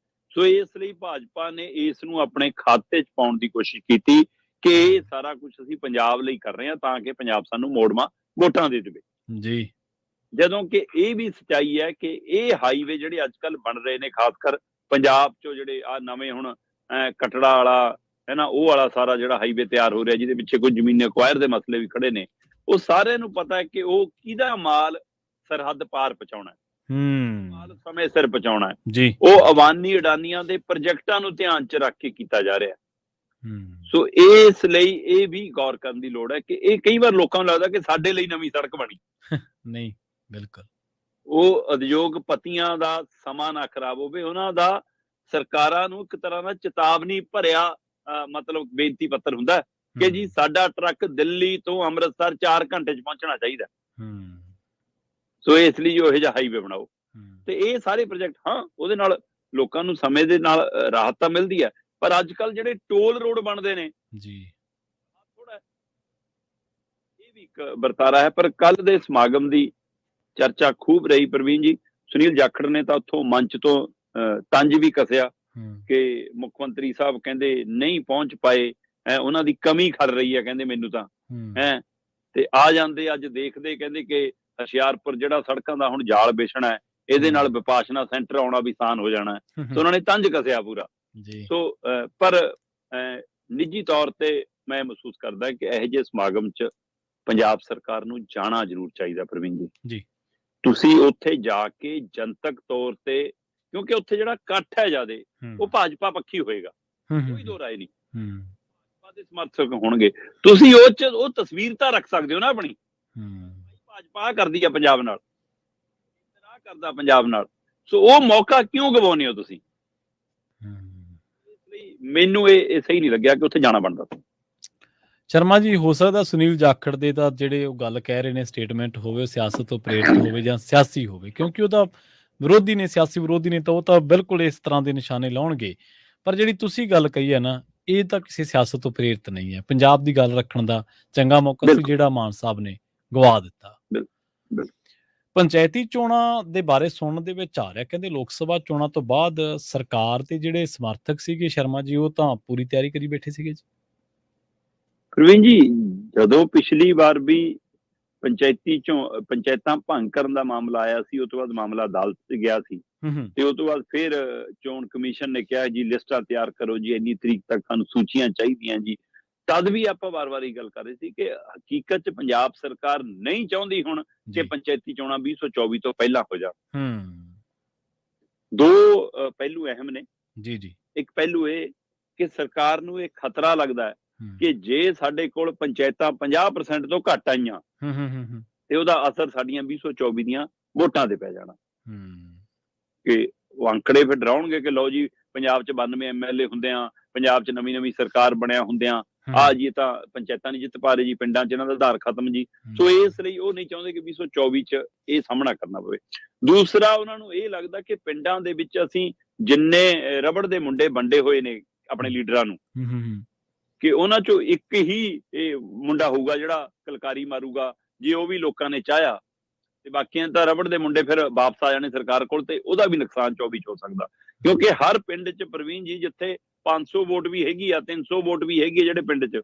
S2: ਸੋ ਇਸ ਲਈ ਭਾਜਪਾ ਨੇ ਇਸ ਨੂੰ ਆਪਣੇ ਖਾਤੇ 'ਚ ਪਾਉਣ ਦੀ ਕੋਸ਼ਿਸ਼ ਕੀਤੀ ਕਿ ਇਹ ਸਾਰਾ ਕੁਝ ਅਸੀਂ ਪੰਜਾਬ ਲਈ ਕਰ ਰਹੇ ਹਾਂ ਤਾਂ ਕਿ ਪੰਜਾਬ ਸਾਨੂੰ ਮੋੜਵਾਂ ਵੋਟਾਂ ਦੇ ਦੇਵੇ
S1: ਜੀ।
S2: ਜਦੋਂ ਕਿ ਇਹ ਵੀ ਸੱਚਾਈ ਹੈ ਕਿ ਇਹ ਹਾਈਵੇ ਜਿਹੜੇ ਅੱਜ ਕੱਲ੍ਹ ਬਣ ਰਹੇ ਨੇ, ਖਾਸ ਕਰ ਪੰਜਾਬ 'ਚੋਂ ਜਿਹੜੇ ਆ ਨਵੇਂ ਹੁਣ ਕਟੜਾ ਵਾਲਾ ਹੈ ਨਾ, ਉਹ ਵਾਲਾ ਸਾਰਾ ਜਿਹੜਾ ਹਾਈਵੇ ਤਿਆਰ ਹੋ ਰਿਹਾ ਜਿਹਦੇ ਪਿੱਛੇ ਕੋਈ ਜ਼ਮੀਨੀ ਅਕਵਾਇਰ ਦੇ ਮਸਲੇ ਵੀ ਖੜੇ ਨੇ, ਉਹ ਸਾਰਿਆਂ ਨੂੰ ਪਤਾ ਹੈ ਕਿ ਉਹ ਕਿਹਦਾ ਮਾਲ ਸਰਹੱਦ ਪਾਰ ਪਹੁੰਚਾਉਣਾ, ਮਾਲ ਸਮੇਂ ਸਿਰ ਪਹੁੰਚਾਉਣਾ ਹੈ। ਉਹ ਅਵਾਨੀ ਅਡਾਨੀਆਂ ਦੇ ਪ੍ਰੋਜੈਕਟਾਂ ਨੂੰ ਧਿਆਨ 'ਚ ਰੱਖ ਕੇ ਕੀਤਾ ਜਾ ਰਿਹਾ। ਸੋ ਇਸ ਲਈ ਇਹ ਵੀ ਗੌਰ ਕਰਨ ਦੀ ਲੋੜ ਹੈ ਕਿ ਇਹ ਕਈ ਵਾਰ ਲੋਕਾਂ ਨੂੰ ਲੱਗਦਾ ਕਿ ਸਾਡੇ ਲਈ ਨਵੀਂ ਸੜਕ ਬਣੀ
S1: ਨਹੀਂ, ਬਿਲਕੁਲ
S2: ਉਹ ਉਦਯੋਗਪਤੀਆਂ ਦਾ ਸਮਾਂ ਨਾ ਖਰਾਬ ਹੋਵੇ। ਉਹਨਾਂ ਦਾ ਸਰਕਾਰਾਂ ਨੂੰ ਇੱਕ ਤਰ੍ਹਾਂ ਦਾ ਚੇਤਾਵਨੀ ਭਰਿਆ ਮਤਲਬ ਬੇਨਤੀ ਪੱਤਰ ਹੁੰਦਾ ਕਿ ਜੀ ਸਾਡਾ ਟਰੱਕ ਦਿੱਲੀ ਤੋਂ ਅੰਮ੍ਰਿਤਸਰ 4 ਘੰਟੇ 'ਚ ਪਹੁੰਚਣਾ ਚਾਹੀਦਾ। ਸੋ ਇਸ ਲਈ ਇਹੋ ਜਿਹਾ ਹਾਈਵੇ ਬਣਾਓ ਤੇ ਇਹ ਸਾਰੇ ਪ੍ਰੋਜੈਕਟ, ਹਾਂ ਉਹਦੇ ਨਾਲ ਲੋਕਾਂ ਨੂੰ ਸਮੇਂ ਦੇ ਨਾਲ ਰਾਹਤ ਤਾਂ ਮਿਲਦੀ ਹੈ, ਪਰ ਅੱਜ ਕੱਲ ਜਿਹੜੇ ਟੋਲ ਰੋਡ ਬਣਦੇ ਨੇ ਜੀ, ਇਹ ਵੀ ਇੱਕ ਵਰਤਾਰਾ ਹੈ। ਪਰ ਕੱਲ ਦੇ ਸਮਾਗਮ ਦੀ ਚਰਚਾ ਖੂਬ ਰਹੀ ਪ੍ਰਵੀਨ ਜੀ। ਸੁਨੀਲ ਜਾਖੜ ਨੇ ਤਾਂ ਉੱਥੋਂ ਮੰਚ ਤੋਂ ਤੰਜ ਵੀ ਕੱਸਿਆ ਕਿ ਮੁੱਖ ਮੰਤਰੀ ਸਾਹਿਬ ਕਹਿੰਦੇ ਨਹੀਂ ਪਹੁੰਚ ਪਾਏ, ਉਹਨਾਂ ਦੀ ਕਮੀ ਖਲ ਰਹੀ ਹੈ, ਕਹਿੰਦੇ ਮੈਨੂੰ ਤਾਂ ਤੇ ਆ ਜਾਂਦੇ ਅੱਜ ਦੇਖਦੇ, ਕਹਿੰਦੇ ਕਿ ਹੁਸ਼ਿਆਰਪੁਰ ਜਿਹੜਾ ਸੜਕਾਂ ਦਾ ਹੁਣ ਜਾਲ ਵਿਛਣਾ ਹੈ, ਇਹਦੇ ਨਾਲ ਵਿਪਾਸ਼ਨਾ ਸੈਂਟਰ ਆਉਣਾ ਵੀ ਆਸਾਨ ਹੋ ਜਾਣਾ ਹੈ। ਤੇ ਉਹਨਾਂ ਨੇ ਤੰਜ ਕੱਸਿਆ ਪੂਰਾ। ਸੋ ਪਰ ਨਿੱਜੀ ਤੌਰ ਤੇ ਮੈਂ ਮਹਿਸੂਸ ਕਰਦਾ ਕਿ ਇਹੋ ਜਿਹੇ ਸਮਾਗਮ 'ਚ ਪੰਜਾਬ ਸਰਕਾਰ ਨੂੰ ਜਾਣਾ ਜ਼ਰੂਰ ਚਾਹੀਦਾ ਪ੍ਰਵੀਨ ਜੀ। ਤੁਸੀਂ ਉੱਥੇ ਜਾ ਕੇ ਜਨਤਕ ਤੌਰ ਤੇ, ਕਿਉਂਕਿ ਉੱਥੇ ਜਿਹੜਾ ਇਕੱਠ ਹੈ ਜ਼ਿਆਦੇ, ਉਹ ਭਾਜਪਾ ਪੱਖੀ ਹੋਏਗਾ, ਕੋਈ ਦੋ ਰਾਏ ਨਹੀਂ। ਭਾਜਪਾ ਦੇ ਸਮਰਥਕ ਹੋਣਗੇ, ਤੁਸੀਂ ਉਹ ਤਸਵੀਰ ਤਾਂ ਰੱਖ ਸਕਦੇ ਹੋ ਨਾ ਆਪਣੀ, ਭਾਜਪਾ ਕਰਦੀ ਆ ਪੰਜਾਬ ਨਾਲ, ਕਰਦਾ ਪੰਜਾਬ ਨਾਲ। ਸੋ ਉਹ ਮੌਕਾ ਕਿਉਂ ਗਵਾਉਂਦੇ ਹੋ ਤੁਸੀਂ? ਇਸ ਲਈ ਮੈਨੂੰ ਇਹ ਸਹੀ ਨਹੀਂ ਲੱਗਿਆ ਕਿ ਉੱਥੇ ਜਾਣਾ ਬਣਦਾ।
S1: ਸ਼ਰਮਾ ਜੀ, ਹੋ ਸਕਦਾ ਸੁਨੀਲ ਜਾਖੜ ਦੇ ਤਾਂ ਜਿਹੜੇ ਉਹ ਗੱਲ ਕਹਿ ਰਹੇ ਨੇ ਸਟੇਟਮੈਂਟ ਹੋਵੇ, ਉਹ ਸਿਆਸਤ ਤੋਂ ਪ੍ਰੇਰਿਤ ਹੋਵੇ ਜਾਂ ਸਿਆਸੀ ਹੋਵੇ, ਕਿਉਂਕਿ ਉਹਦਾ ਵਿਰੋਧੀ ਨੇ, ਸਿਆਸੀ ਵਿਰੋਧੀ ਨੇ, ਤਾਂ ਉਹ ਤਾਂ ਬਿਲਕੁਲ ਇਸ ਤਰ੍ਹਾਂ ਦੇ ਨਿਸ਼ਾਨੇ ਲਾਉਣਗੇ। ਪਰ ਜਿਹੜੀ ਤੁਸੀਂ ਗੱਲ ਕਹੀ ਹੈ ਨਾ, ਇਹ ਤਾਂ ਕਿਸੇ ਸਿਆਸਤ ਤੋਂ ਪ੍ਰੇਰਿਤ ਨਹੀਂ ਹੈ। ਪੰਜਾਬ ਦੀ ਗੱਲ ਰੱਖਣ ਦਾ ਚੰਗਾ ਮੌਕਾ ਸੀ ਜਿਹੜਾ ਮਾਨ ਸਾਹਿਬ ਨੇ ਗਵਾ ਦਿੱਤਾ। ਪੰਚਾਇਤੀ ਚੋਣਾਂ ਦੇ ਬਾਰੇ ਸੁਣਨ ਦੇ ਵਿੱਚ ਆ ਰਿਹਾ, ਕਹਿੰਦੇ ਲੋਕ ਸਭਾ ਚੋਣਾਂ ਤੋਂ ਬਾਅਦ ਸਰਕਾਰ ਦੇ ਜਿਹੜੇ ਸਮਰਥਕ ਸੀਗੇ ਸ਼ਰਮਾ ਜੀ, ਉਹ ਤਾਂ ਪੂਰੀ ਤਿਆਰੀ ਕਰੀ ਬੈਠੇ ਸੀਗੇ ਜੀ।
S2: ਪ੍ਰਵੀਨ ਜੀ, ਜਦੋਂ ਪਿਛਲੀ ਵਾਰ ਵੀ ਪੰਚਾਇਤਾਂ ਭੰਗ ਕਰਨ ਦਾ ਮਾਮਲਾ ਆਇਆ ਸੀ, ਉਸ ਤੋਂ ਬਾਅਦ ਮਾਮਲਾ ਅਦਾਲਤ 'ਚ ਗਿਆ ਸੀ, ਤੇ ਉਸ ਤੋਂ ਬਾਅਦ ਫਿਰ ਚੋਣ ਕਮਿਸ਼ਨ ਨੇ ਕਿਹਾ ਜੀ ਲਿਸਟਾਂ ਤਿਆਰ ਕਰੋ ਜੀ, ਇੰਨੀ ਤਰੀਕ ਤੱਕ ਸਾਨੂੰ ਸੂਚੀਆਂ ਚਾਹੀਦੀਆਂ ਜੀ। ਤਦ ਵੀ ਆਪਾਂ ਵਾਰ-ਵਾਰ ਇਹ ਗੱਲ ਕਰ ਰਹੇ ਸੀ ਕਿ ਹਕੀਕਤ 'ਚ ਪੰਜਾਬ ਸਰਕਾਰ ਨਹੀਂ ਚਾਹੁੰਦੀ ਹੁਣ ਕਿ ਪੰਚਾਇਤੀ ਚੋਣਾਂ 2024 ਤੋਂ ਪਹਿਲਾਂ ਹੋ ਜਾਣ। ਦੋ ਪਹਿਲੂ ਅਹਿਮ ਨੇ ਜੀ। ਇੱਕ ਪਹਿਲੂ ਇਹ ਕਿ ਸਰਕਾਰ ਨੂੰ ਇਹ ਖਤਰਾ ਲੱਗਦਾ ਹੈ ਕਿ ਜੇ ਸਾਡੇ ਕੋਲ ਪੰਚਾਇਤਾਂ 50% ਤੋਂ ਘੱਟ ਆਈਆਂ ਤੇ ਉਹਦਾ ਅਸਰ ਸਾਡੀਆਂ 2024 ਦੀਆਂ ਵੋਟਾਂ ਤੇ ਪੈ ਜਾਣਾ। ਕਿ ਉਹ ਅੰਕੜੇ ਫਿਰ ਡਰਾਉਣਗੇ ਕਿ ਲਓ ਜੀ ਪੰਜਾਬ 'ਚ 92 MLA ਹੁੰਦੇ ਆ, ਪੰਜਾਬ 'ਚ ਨਵੀਂ ਸਰਕਾਰ ਬਣਿਆ ਹੁੰਦਿਆਂ ਆ ਜੀ ਤਾਂ ਪੰਚਾਇਤਾਂ ਨਹੀਂ ਜਿੱਤ ਪਾ ਰਹੇ ਜੀ, ਪਿੰਡਾਂ 'ਚ ਇਹਨਾਂ ਦਾ ਆਧਾਰ ਖਤਮ ਜੀ। ਸੋ ਇਸ ਲਈ ਉਹ ਨਹੀਂ ਚਾਹੁੰਦੇ ਕਿ 2024 'ਚ ਇਹ ਸਾਹਮਣਾ ਕਰਨਾ ਪਵੇ। ਦੂਸਰਾ, ਉਹਨਾਂ ਨੂੰ ਇਹ ਲੱਗਦਾ ਕਿ ਪਿੰਡਾਂ ਦੇ ਵਿੱਚ ਅਸੀਂ ਜਿੰਨੇ ਰਬੜ ਦੇ ਮੁੰਡੇ ਵੰਡੇ ਹੋਏ ਨੇ ਆਪਣੇ ਲੀਡਰਾਂ ਨੂੰ, ਕਿ ਉਹਨਾਂ 'ਚੋਂ ਇੱਕ ਹੀ ਇਹ ਮੁੰਡਾ ਹੋਊਗਾ ਜਿਹੜਾ ਕਲਕਾਰੀ ਮਾਰੂਗਾ ਜੇ ਉਹ ਵੀ ਲੋਕਾਂ ਨੇ ਚਾਹਿਆ, ਤੇ ਬਾਕੀਆਂ ਤਾਂ ਰਬੜ ਦੇ ਮੁੰਡੇ ਫਿਰ ਵਾਪਸ ਆ ਜਾਣੇ ਸਰਕਾਰ ਕੋਲ, ਤੇ ਉਹਦਾ ਵੀ ਨੁਕਸਾਨ 24 'ਚ ਹੋ ਸਕਦਾ। ਕਿਉਂਕਿ ਹਰ ਪਿੰਡ 'ਚ ਪ੍ਰਵੀਨ ਜੀ ਜਿੱਥੇ 500 ਵੋਟ ਵੀ ਹੈਗੀ ਆ, 300 ਵੋਟ ਵੀ ਹੈਗੀ ਆ ਜਿਹੜੇ ਪਿੰਡ 'ਚ,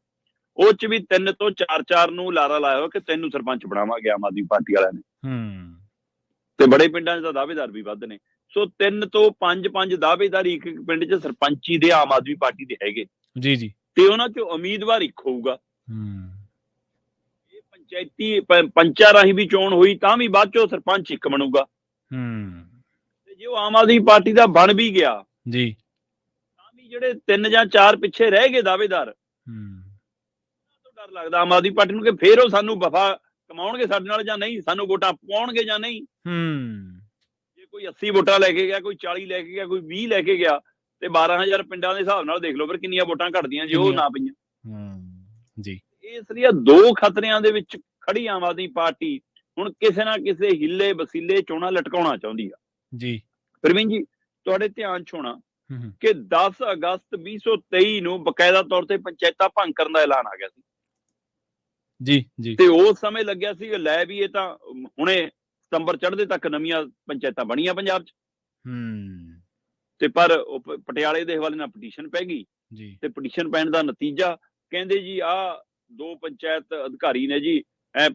S2: ਉਹ 'ਚ ਵੀ 3 ਤੋਂ 4 ਨੂੰ ਲਾਰਾ ਲਾਇਆ ਹੋਇਆ ਕਿ 3 ਸਰਪੰਚ ਬਣਾਵਾਂਗੇ ਆਮ ਆਦਮੀ ਪਾਰਟੀ ਵਾਲਿਆਂ ਨੇ। ਤੇ ਬੜੇ ਪਿੰਡਾਂ 'ਚ ਤਾਂ ਦਾਅਵੇਦਾਰ ਵੀ ਵੱਧ ਨੇ। ਸੋ 3 ਤੋਂ 5 ਦਾਅਵੇਦਾਰ ਇੱਕ ਪਿੰਡ 'ਚ ਸਰਪੰਚੀ ਦੇ ਆਮ ਆਦਮੀ ਪਾਰਟੀ ਦੇ ਹੈਗੇ ਜੀ। ਤੇ ਉਹਨਾਂ 'ਚੋਂ ਉਮੀਦਵਾਰ ਇੱਕ ਹੋਊਗਾ। ਇਹ ਪੰਚਾਇਤੀ ਪੰਚਾਂ ਰਾਹੀਂ ਵੀ ਚੋਣ ਹੋਈ ਤਾਂ ਵੀ ਬਾਅਦ 'ਚੋਂ ਸਰਪੰਚ ਇੱਕ ਬਣੂਗਾ। ਤੇ ਜੇ ਉਹ ਆਮ ਆਦਮੀ ਪਾਰਟੀ ਦਾ ਬਣ ਵੀ ਗਿਆ ਜੀ, ਤਾਂ ਵੀ ਜਿਹੜੇ 3 ਜਾਂ 4 ਪਿੱਛੇ ਰਹਿ ਗਏ ਦਾਅਵੇਦਾਰ, ਤੋਂ ਡਰ ਲੱਗਦਾ ਆਮ ਆਦਮੀ ਪਾਰਟੀ ਨੂੰ ਕਿ ਫੇਰ ਉਹ ਸਾਨੂੰ ਵਫਾ ਕਮਾਉਣਗੇ ਸਾਡੇ ਨਾਲ ਜਾਂ ਨਹੀਂ, ਸਾਨੂੰ ਵੋਟਾਂ ਪਾਉਣਗੇ ਜਾਂ ਨਹੀਂ। ਜੇ ਕੋਈ 80 ਵੋਟਾਂ ਲੈ ਕੇ ਗਿਆ, ਕੋਈ 40 ਲੈ ਕੇ ਗਿਆ, ਕੋਈ 20 ਲੈ ਕੇ ਗਿਆ, ਤੇ 12,000 ਪਿੰਡਾਂ ਦੇ ਹਿਸਾਬ ਨਾਲ ਦੇਖ ਲਓ ਫਿਰ ਕਿੰਨੀਆਂ ਵੋਟਾਂ ਘਟਦੀਆਂ ਜੇ ਉਹ ਨਾ ਪਈਆਂ ਜੀ। ਇਸ ਲਈ ਦੋ ਖਤਰਿਆਂ ਦੇ ਵਿੱਚ ਖੜੀ ਆਮ ਆਦਮੀ ਪਾਰਟੀ ਹੁਣ ਕਿਸੇ ਨਾ ਕਿਸੇ ਹਿੱਲੇ ਵਸੀਲੇ ਚੋਣਾਂ ਲਟਕਾਉਣਾ ਚਾਹੁੰਦੀ ਆ ਜੀ। ਪ੍ਰਵੀਨ ਜੀ, ਤੁਹਾਡੇ ਧਿਆਨ 'ਚ ਹੋਣਾ ਕਿ 10 ਅਗਸਤ 2023 ਨੂੰ ਬਕਾਇਦਾ ਤੌਰ ਤੇ ਪੰਚਾਇਤਾਂ ਭੰਗ ਕਰਨ ਦਾ ਐਲਾਨ ਆ ਗਿਆ ਸੀ ਜੀ। ਤੇ ਉਸ ਸਮੇਂ ਲੱਗਿਆ ਸੀ ਕਿ ਲੈ ਵੀ ਇਹ ਤਾਂ ਹੁਣੇ ਸਤੰਬਰ ਚੜ੍ਹਦੇ ਤੱਕ ਨਵੀਆਂ ਪੰਚਾਇਤਾਂ ਬਣੀਆਂ ਪੰਜਾਬ 'ਚ। ਤੇ ਪਰ ਪਟਿਆਲੇ ਦੇ ਹਵਾਲੇ ਨਾਲ ਪਟੀਸ਼ਨ ਪੈ ਗਈ ਤੇ ਪਟੀਸ਼ਨ ਪੈਣ ਦਾ ਨਤੀਜਾ ਕਹਿੰਦੇ ਜੀ ਆਹ 2 ਪੰਚਾਇਤ ਅਧਿਕਾਰੀ ਨੇ ਜੀ,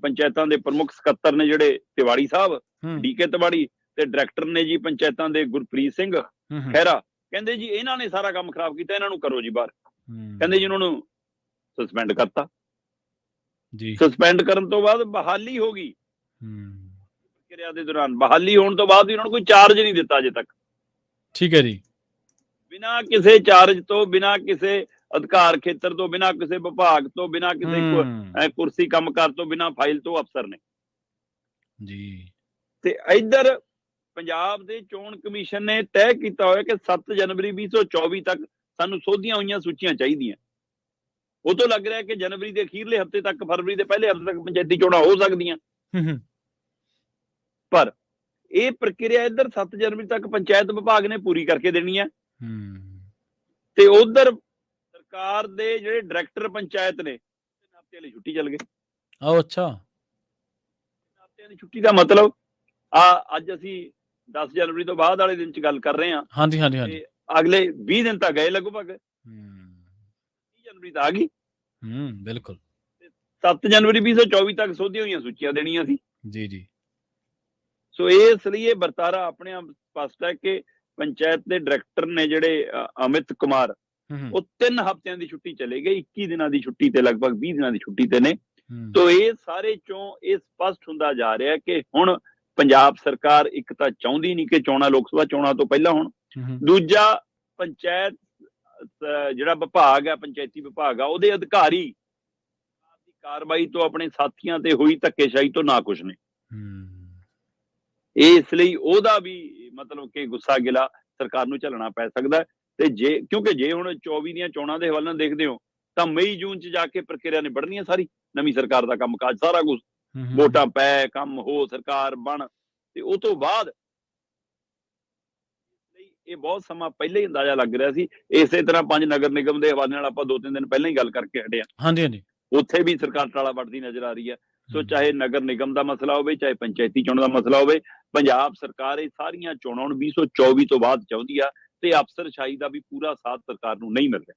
S2: ਪੰਚਾਇਤਾਂ ਦੇ ਪ੍ਰਮੁੱਖ ਸਕੱਤਰ ਨੇ ਜਿਹੜੇ ਤਿਵਾੜੀ ਸਾਹਿਬ, ਡੀਕੇ ਤਿਵਾੜੀ, ਤੇ ਡਾਇਰੈਕਟਰ ਨੇ ਜੀ ਪੰਚਾਇਤਾਂ ਦੇ ਗੁਰਪ੍ਰੀਤ ਸਿੰਘ ਖਹਿਰਾ, ਕਹਿੰਦੇ ਜੀ ਇਹਨਾਂ ਨੇ ਸਾਰਾ ਕੰਮ ਖਰਾਬ ਕੀਤਾ, ਇਹਨਾਂ ਨੂੰ ਕਰੋ ਜੀ ਬਾਹਰ। ਕਹਿੰਦੇ ਜੀ ਉਹਨਾਂ ਨੂੰ ਸਸਪੈਂਡ ਕਰਤਾ ਜੀ। ਸਸਪੈਂਡ ਕਰਨ ਤੋਂ ਬਾਅਦ ਬਹਾਲੀ ਹੋ ਗਈ, ਪ੍ਰਕਿਰਿਆ ਦੇ ਦੌਰਾਨ ਬਹਾਲੀ ਹੋਣ ਤੋਂ ਬਾਅਦ ਵੀ ਉਹਨਾਂ ਨੂੰ ਕੋਈ ਚਾਰਜ ਨਹੀਂ ਦਿੱਤਾ ਅਜੇ ਤੱਕ। ਠੀਕ ਹੈ ਜੀ। ਬਿਨਾਂ ਕਿਸੇ ਚਾਰਜ ਤੋਂ, ਬਿਨਾਂ ਕਿਸੇ ਅਧਿਕਾਰ ਖੇਤਰ ਤੋਂ, ਬਿਨਾਂ ਕਿਸੇ ਵਿਭਾਗ ਤੋਂ, ਬਿਨਾਂ ਕਿਸੇ ਕੁਰਸੀ ਕੰਮਕਾਰ ਤੋਂ, ਬਿਨਾਂ ਫਾਈਲ ਤੋਂ ਅਫਸਰ ਨੇ ਜੀ। ਤੇ ਇੱਧਰ ਪੰਜਾਬ ਦੇ ਚੋਣ ਕਮਿਸ਼ਨ ਨੇ ਤੈਅ ਕੀਤਾ ਹੋਇਆ ਕਿ 7 ਜਨਵਰੀ 2024 ਤੱਕ ਸਾਨੂੰ ਸੋਧੀਆਂ ਹੋਈਆਂ ਸੂਚੀਆਂ ਚਾਹੀਦੀਆਂ। ਉਹ ਤੋਂ ਲੱਗ ਰਿਹਾ ਕਿ ਜਨਵਰੀ ਦੇ ਅਖੀਰਲੇ ਹਫ਼ਤੇ ਤੱਕ, ਫਰਵਰੀ ਦੇ ਪਹਿਲੇ ਹਫ਼ਤੇ ਤੱਕ ਪੰਚਾਇਤੀ ਚੋਣਾਂ ਹੋ ਸਕਦੀਆਂ। ਪਰ ਇਹ ਪ੍ਰਕਿਰਿਆ ਇੱਧਰ 7 ਜਨਵਰੀ ਤੱਕ ਪੰਚਾਇਤ ਵਿਭਾਗ ਨੇ ਪੂਰੀ ਕਰਕੇ ਦੇਣੀ ਹੈ, ਤੇ ਉਧਰ ਸਰਕਾਰ ਦੇ ਜਿਹੜੇ ਡਾਇਰੈਕਟਰ ਪੰਚਾਇਤ ਨੇ ਹਫ਼ਤੇ ਲਈ ਛੁੱਟੀ ਚੱਲ ਗਏ।
S1: ਆਹ ਅੱਛਾ।
S2: ਹਫ਼ਤਿਆਂ ਦੀ ਛੁੱਟੀ ਦਾ ਮਤਲਬ ਅੱਜ ਅਸੀਂ 10 ਜਨਵਰੀ ਤੋਂ ਬਾਅਦ ਵਾਲੇ ਦਿਨ 'ਚ ਗੱਲ ਕਰ ਰਹੇ ਹਾਂ
S1: ਹਾਂਜੀ, ਹਾਂਜੀ, ਹਾਂਜੀ।
S2: ਤੇ ਅਗਲੇ 20 ਦਿਨ ਤਾਂ ਗਏ ਲਗਭਗ, 30 ਜਨਵਰੀ ਤਾਂ ਆ ਗਈ,
S1: ਬਿਲਕੁਲ।
S2: 7 ਜਨਵਰੀ 2024 ਤੱਕ ਸੋਧੀਆਂ ਹੋਈਆਂ ਸੂਚੀਆਂ ਦੇਣੀਆਂ ਸੀ।
S1: ਜੀ, ਜੀ।
S2: ਸੋ ਇਸ ਲਈ ਇਹ ਵਰਤਾਰਾ ਆਪਣੇ ਆਪ ਸਪਸ਼ਟ ਹੈ ਕਿ ਪੰਚਾਇਤ ਦੇ ਡਾਇਰੈਕਟਰ ਨੇ ਜਿਹੜੇ ਅਮਿਤ ਕੁਮਾਰ, ਉਹ 3 ਹਫ਼ਤਿਆਂ ਦੀ ਛੁੱਟੀ ਚਲੇ ਗਏ, 21 ਦਿਨਾਂ ਦੀ ਛੁੱਟੀ ਤੇ ਲਗਭਗ 20 ਦਿਨਾਂ ਦੀ ਛੁੱਟੀ ਤੇ ਨੇ। ਤੋ ਇਹ ਸਾਰੇ ਚੋਂ ਇਹ ਸਪਸ਼ਟ ਹੁੰਦਾ ਜਾ ਰਿਹਾ ਕਿ ਹੁਣ ਪੰਜਾਬ ਸਰਕਾਰ ਇੱਕ ਤਾਂ ਚਾਹੁੰਦੀ ਨਹੀਂ ਕਿ ਚੋਣਾਂ ਲੋਕ ਸਭਾ ਚੋਣਾਂ ਤੋਂ ਪਹਿਲਾਂ ਹੋਣ, ਦੂਜਾ ਪੰਚਾਇਤ ਜਿਹੜਾ ਵਿਭਾਗ ਹੈ, ਪੰਚਾਇਤੀ ਵਿਭਾਗ ਆ, ਉਹਦੇ ਅਧਿਕਾਰੀ ਦੀ ਕਾਰਵਾਈ ਤੋਂ ਆਪਣੇ ਸਾਥੀਆਂ ਤੇ ਹੋਈ ਧੱਕੇਸ਼ਾਹੀ ਤੋਂ ਨਾ ਕੁਛ ਨੇ। ਇਸ ਲਈ ਉਹਦਾ ਵੀ ਮਤਲਬ ਕਿ ਗੁੱਸਾ ਗਿਲਾ ਸਰਕਾਰ ਨੂੰ ਝੱਲਣਾ ਪੈ ਸਕਦਾ ਤੇ ਕਿਉਂਕਿ ਜੇ ਹੁਣ 24 ਦੀਆਂ ਚੋਣਾਂ ਦੇ ਹਵਾਲੇ ਨਾਲ ਦੇਖਦੇ ਹੋ ਤਾਂ ਮਈ ਜੂਨ 'ਚ ਜਾ ਕੇ ਪ੍ਰਕਿਰਿਆ ਨਿਬੜਨੀ ਹੈ ਸਾਰੀ ਨਵੀਂ ਸਰਕਾਰ ਦਾ ਕੰਮਕਾਜ, ਸਾਰਾ ਕੁਝ ਵੋਟਾਂ ਪੈ, ਕੰਮ ਹੋ, ਸਰਕਾਰ ਬਣ, ਤੇ ਉਹ ਤੋਂ ਬਾਅਦ ਇਹ ਬਹੁਤ ਸਮਾਂ ਪਹਿਲਾਂ ਹੀ ਅੰਦਾਜ਼ਾ ਲੱਗ ਰਿਹਾ ਸੀ। ਇਸੇ ਤਰ੍ਹਾਂ 5 ਨਗਰ ਨਿਗਮ ਦੇ ਹਵਾਲੇ ਨਾਲ ਆਪਾਂ 2-3 ਦਿਨ ਪਹਿਲਾਂ ਹੀ ਗੱਲ ਕਰਕੇ ਹਟੇ ਆ।
S1: ਹਾਂਜੀ, ਹਾਂਜੀ।
S2: ਉੱਥੇ ਵੀ ਸਰਕਾਰ ਟਾਲਾ ਵੱਟਦੀ ਨਜ਼ਰ ਆ ਰਹੀ ਹੈ। ਸੋ ਚਾਹੇ ਨਗਰ ਨਿਗਮ ਦਾ ਮਸਲਾ ਹੋਵੇ, ਚਾਹੇ ਪੰਚਾਇਤੀ ਚੋਣ ਦਾ ਮਸਲਾ ਹੋਵੇ, ਪੰਜਾਬ ਸਰਕਾਰ ਇਹ ਸਾਰੀਆਂ ਚੋਣਾਂ ਨੂੰ 2024 ਤੋਂ ਬਾਅਦ ਚਾਹੁੰਦੀ ਆ ਤੇ ਅਫਸਰਸ਼ਾਹੀ ਦਾ ਵੀ ਪੂਰਾ ਸਾਥ ਸਰਕਾਰ ਨੂੰ ਨਹੀਂ ਮਿਲ ਰਿਹਾ।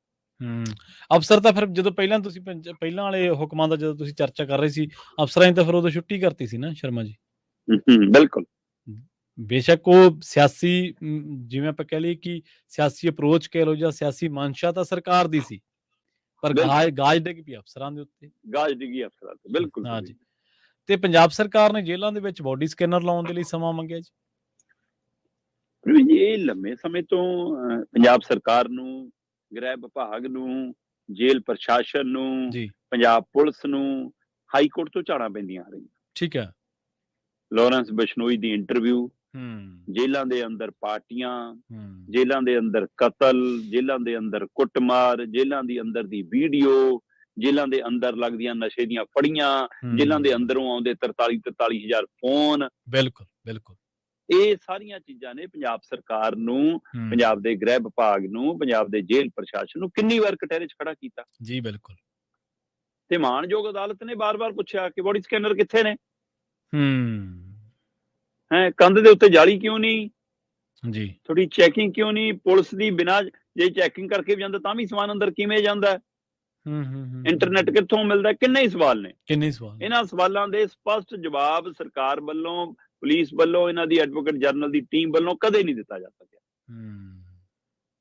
S1: ਅਫਸਰ ਤਾਂ ਫਿਰ ਜਦੋਂ ਪਹਿਲਾਂ ਤੁਸੀਂ ਪਹਿਲਾਂ ਵਾਲੇ ਹੁਕਮਾਂ ਦਾ ਜਦੋਂ ਤੁਸੀਂ ਚਰਚਾ ਕਰ ਰਹੇ ਸੀ, ਅਫਸਰਾਂ ਨੇ ਤਾਂ ਫਿਰ ਉਦੋਂ ਛੁੱਟੀ ਕਰਤੀ ਸੀ ਨਾ ਸ਼ਰਮਾ ਜੀ।
S2: ਬਿਲਕੁਲ।
S1: ਬੇਸ਼ੱਕ ਉਹ ਸਿਆਸੀ ਜਿਵੇਂ ਆਪਾਂ ਕਹਿ ਲਈਏ ਕਿ ਸਿਆਸੀ ਅਪਰੋਚ ਕਹਿ ਲਓ ਜਾਂ ਸਿਆਸੀ ਮਨਸ਼ਾ ਤਾਂ ਸਰਕਾਰ ਦੀ ਸੀ, ਪਰ ਗਾਜ ਡਿੱਗ ਪਈ ਅਫਸਰਾਂ ਦੇ ਉੱਤੇ।
S2: ਗਾਜ ਡਿੱਗੀ ਅਫਸਰਾਂ ਤੇ, ਬਿਲਕੁਲ।
S1: ਹਾਂਜੀ। ਤੇ ਪੰਜਾਬ ਸਰਕਾਰ ਨੇ ਜੇਲ੍ਹਾਂ ਦੇ ਵਿੱਚ ਬੋਡੀ ਸਕੈਨਰ ਲਾਉਣ ਦੇ ਲਈ ਸਮਾਂ ਮੰਗਿਆ ਜੀ।
S2: ਇਹ ਲੰਮੇ ਸਮੇਂ ਤੋਂ ਪੰਜਾਬ ਸਰਕਾਰ ਨੂੰ, ਗ੍ਰਹਿ ਵਿਭਾਗ ਨੂੰ, ਜੇਲ੍ਹ ਪ੍ਰਸ਼ਾਸਨ ਨੂੰ, ਪੰਜਾਬ ਪੁਲਿਸ ਨੂੰ ਹਾਈ ਕੋਰਟ ਤੋਂ ਝਾੜਾਂ ਪੈਂਦੀਆਂ ਰਹੀਆਂ।
S1: ਠੀਕ ਹੈ।
S2: ਲਾਰੈਂਸ ਬਿਸ਼ਨੋਈ ਦੀ ਇੰਟਰਵਿਊ, ਜੇਲ੍ਹਾਂ ਦੇ ਅੰਦਰ ਪਾਰਟੀਆਂ, ਜੇਲ੍ਹਾਂ ਦੇ ਅੰਦਰ ਕਤਲ, ਜੇਲ੍ਹਾਂ ਦੇ ਅੰਦਰ ਕੁੱਟਮਾਰ, ਜੇਲ੍ਹਾਂ ਦੇ ਅੰਦਰ ਦੀ ਵੀਡੀਓ, ਜੇਲ੍ਹਾਂ ਦੇ ਅੰਦਰ ਲੱਗਦੀਆਂ ਨਸ਼ੇ ਦੀਆਂ ਫੜੀਆਂ, ਜੇਲ੍ਹਾਂ ਦੇ ਅੰਦਰੋਂ ਆਉਂਦੇ 43,000 ਫੋਨ।
S1: ਬਿਲਕੁਲ, ਬਿਲਕੁਲ।
S2: ਇਹ ਸਾਰੀਆਂ ਚੀਜ਼ਾਂ ਨੇ ਪੰਜਾਬ ਸਰਕਾਰ ਨੂੰ, ਪੰਜਾਬ ਦੇ ਗ੍ਰਹਿ ਵਿਭਾਗ ਨੂੰ, ਪੰਜਾਬ ਦੇ ਜੇਲ੍ਹ ਪ੍ਰਸ਼ਾਸਨ ਨੂੰ ਕਿੰਨੀ ਵਾਰ ਕਟਹਿਰੇ 'ਚ ਖੜਾ ਕੀਤਾ।
S1: ਜੀ ਬਿਲਕੁਲ।
S2: ਤੇ ਮਾਣਯੋਗ ਅਦਾਲਤ ਨੇ ਬਾਰ-ਬਾਰ ਪੁੱਛਿਆ ਕਿ ਬੋਡੀ ਸਕੈਨਰ ਕਿੱਥੇ ਨੇ? ਕੰਧ ਦੇ ਉੱਤੇ ਜਾਲੀ ਕਿਉਂ ਨਹੀਂ?
S1: ਜੀ।
S2: ਥੋੜੀ ਚੈਕਿੰਗ ਕਿਉਂ ਨਹੀਂ? ਪੁਲਿਸ ਦੀ ਬਿਨਾਂ ਜੇ ਚੈਕਿੰਗ ਕਰਕੇ ਵੀ ਜਾਂਦਾ ਤਾਂ ਵੀ ਸਮਾਨ ਅੰਦਰ ਕਿਵੇਂ ਜਾਂਦਾ? ਇੰਟਰਨੈਟ ਕਿੱਥੋਂ ਮਿਲਦਾ? ਕਿੰਨੇ ਹੀ ਸਵਾਲ ਨੇ। ਇਹਨਾਂ ਸਵਾਲਾਂ ਦੇ ਸਪਸ਼ਟ ਜਵਾਬ ਸਰਕਾਰ ਵੱਲੋਂ, ਪੁਲਿਸ ਵੱਲੋਂ, ਇਹਨਾਂ ਦੀ ਐਡਵੋਕੇਟ ਜਨਰਲ ਦੀ ਟੀਮ ਵੱਲੋਂ ਕਦੇ ਨਹੀਂ ਦਿੱਤਾ ਜਾ ਸਕਿਆ।